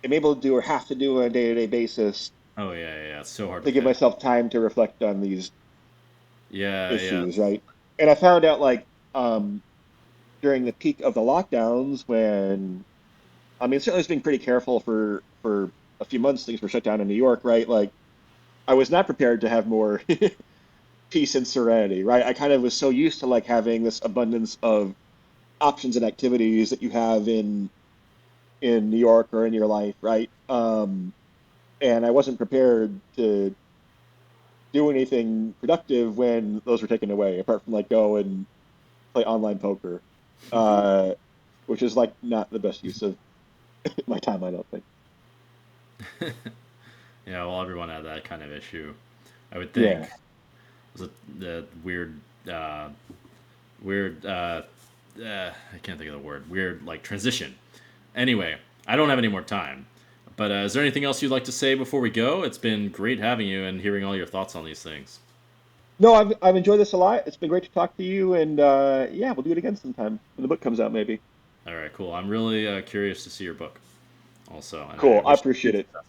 am able to do or have to do on a day-to-day basis Oh yeah. It's so hard to to give fit. myself time to reflect on these Yeah. issues, right? And I found out like during the peak of the lockdowns when I mean certainly I was being pretty careful for a few months things were shut down in New York, right? Like I was not prepared to have more peace and serenity, right? I kind of was so used to like having this abundance of options and activities that you have in New York or in your life, right? And I wasn't prepared to do anything productive when those were taken away, apart from like go and play online poker, uh, which is like not the best use of my time, I don't think. Yeah, well, everyone had that kind of issue. I would think. Yeah. Was it the weird? I can't think of the word. Weird, like transition. Anyway, I don't have any more time. But is there anything else you'd like to say before we go? It's been great having you and hearing all your thoughts on these things. No, I've enjoyed this a lot. It's been great to talk to you, and yeah, we'll do it again sometime when the book comes out, maybe. All right, cool. I'm really curious to see your book, also, and I Cool. I wish you appreciate it. success.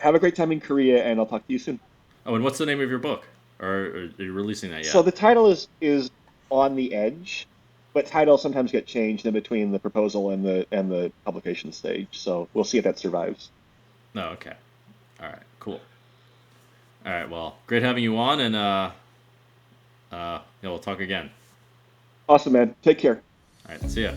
Have a great time in Korea, and I'll talk to you soon. Oh, and what's the name of your book? Or are you releasing that So yet? the title is On the Edge, but titles sometimes get changed in between the proposal and the publication stage. So we'll see if that survives. No, okay. All right, cool. All right, well, great having you on, and yeah, we'll talk again. Awesome, man. Take care. All right, see ya.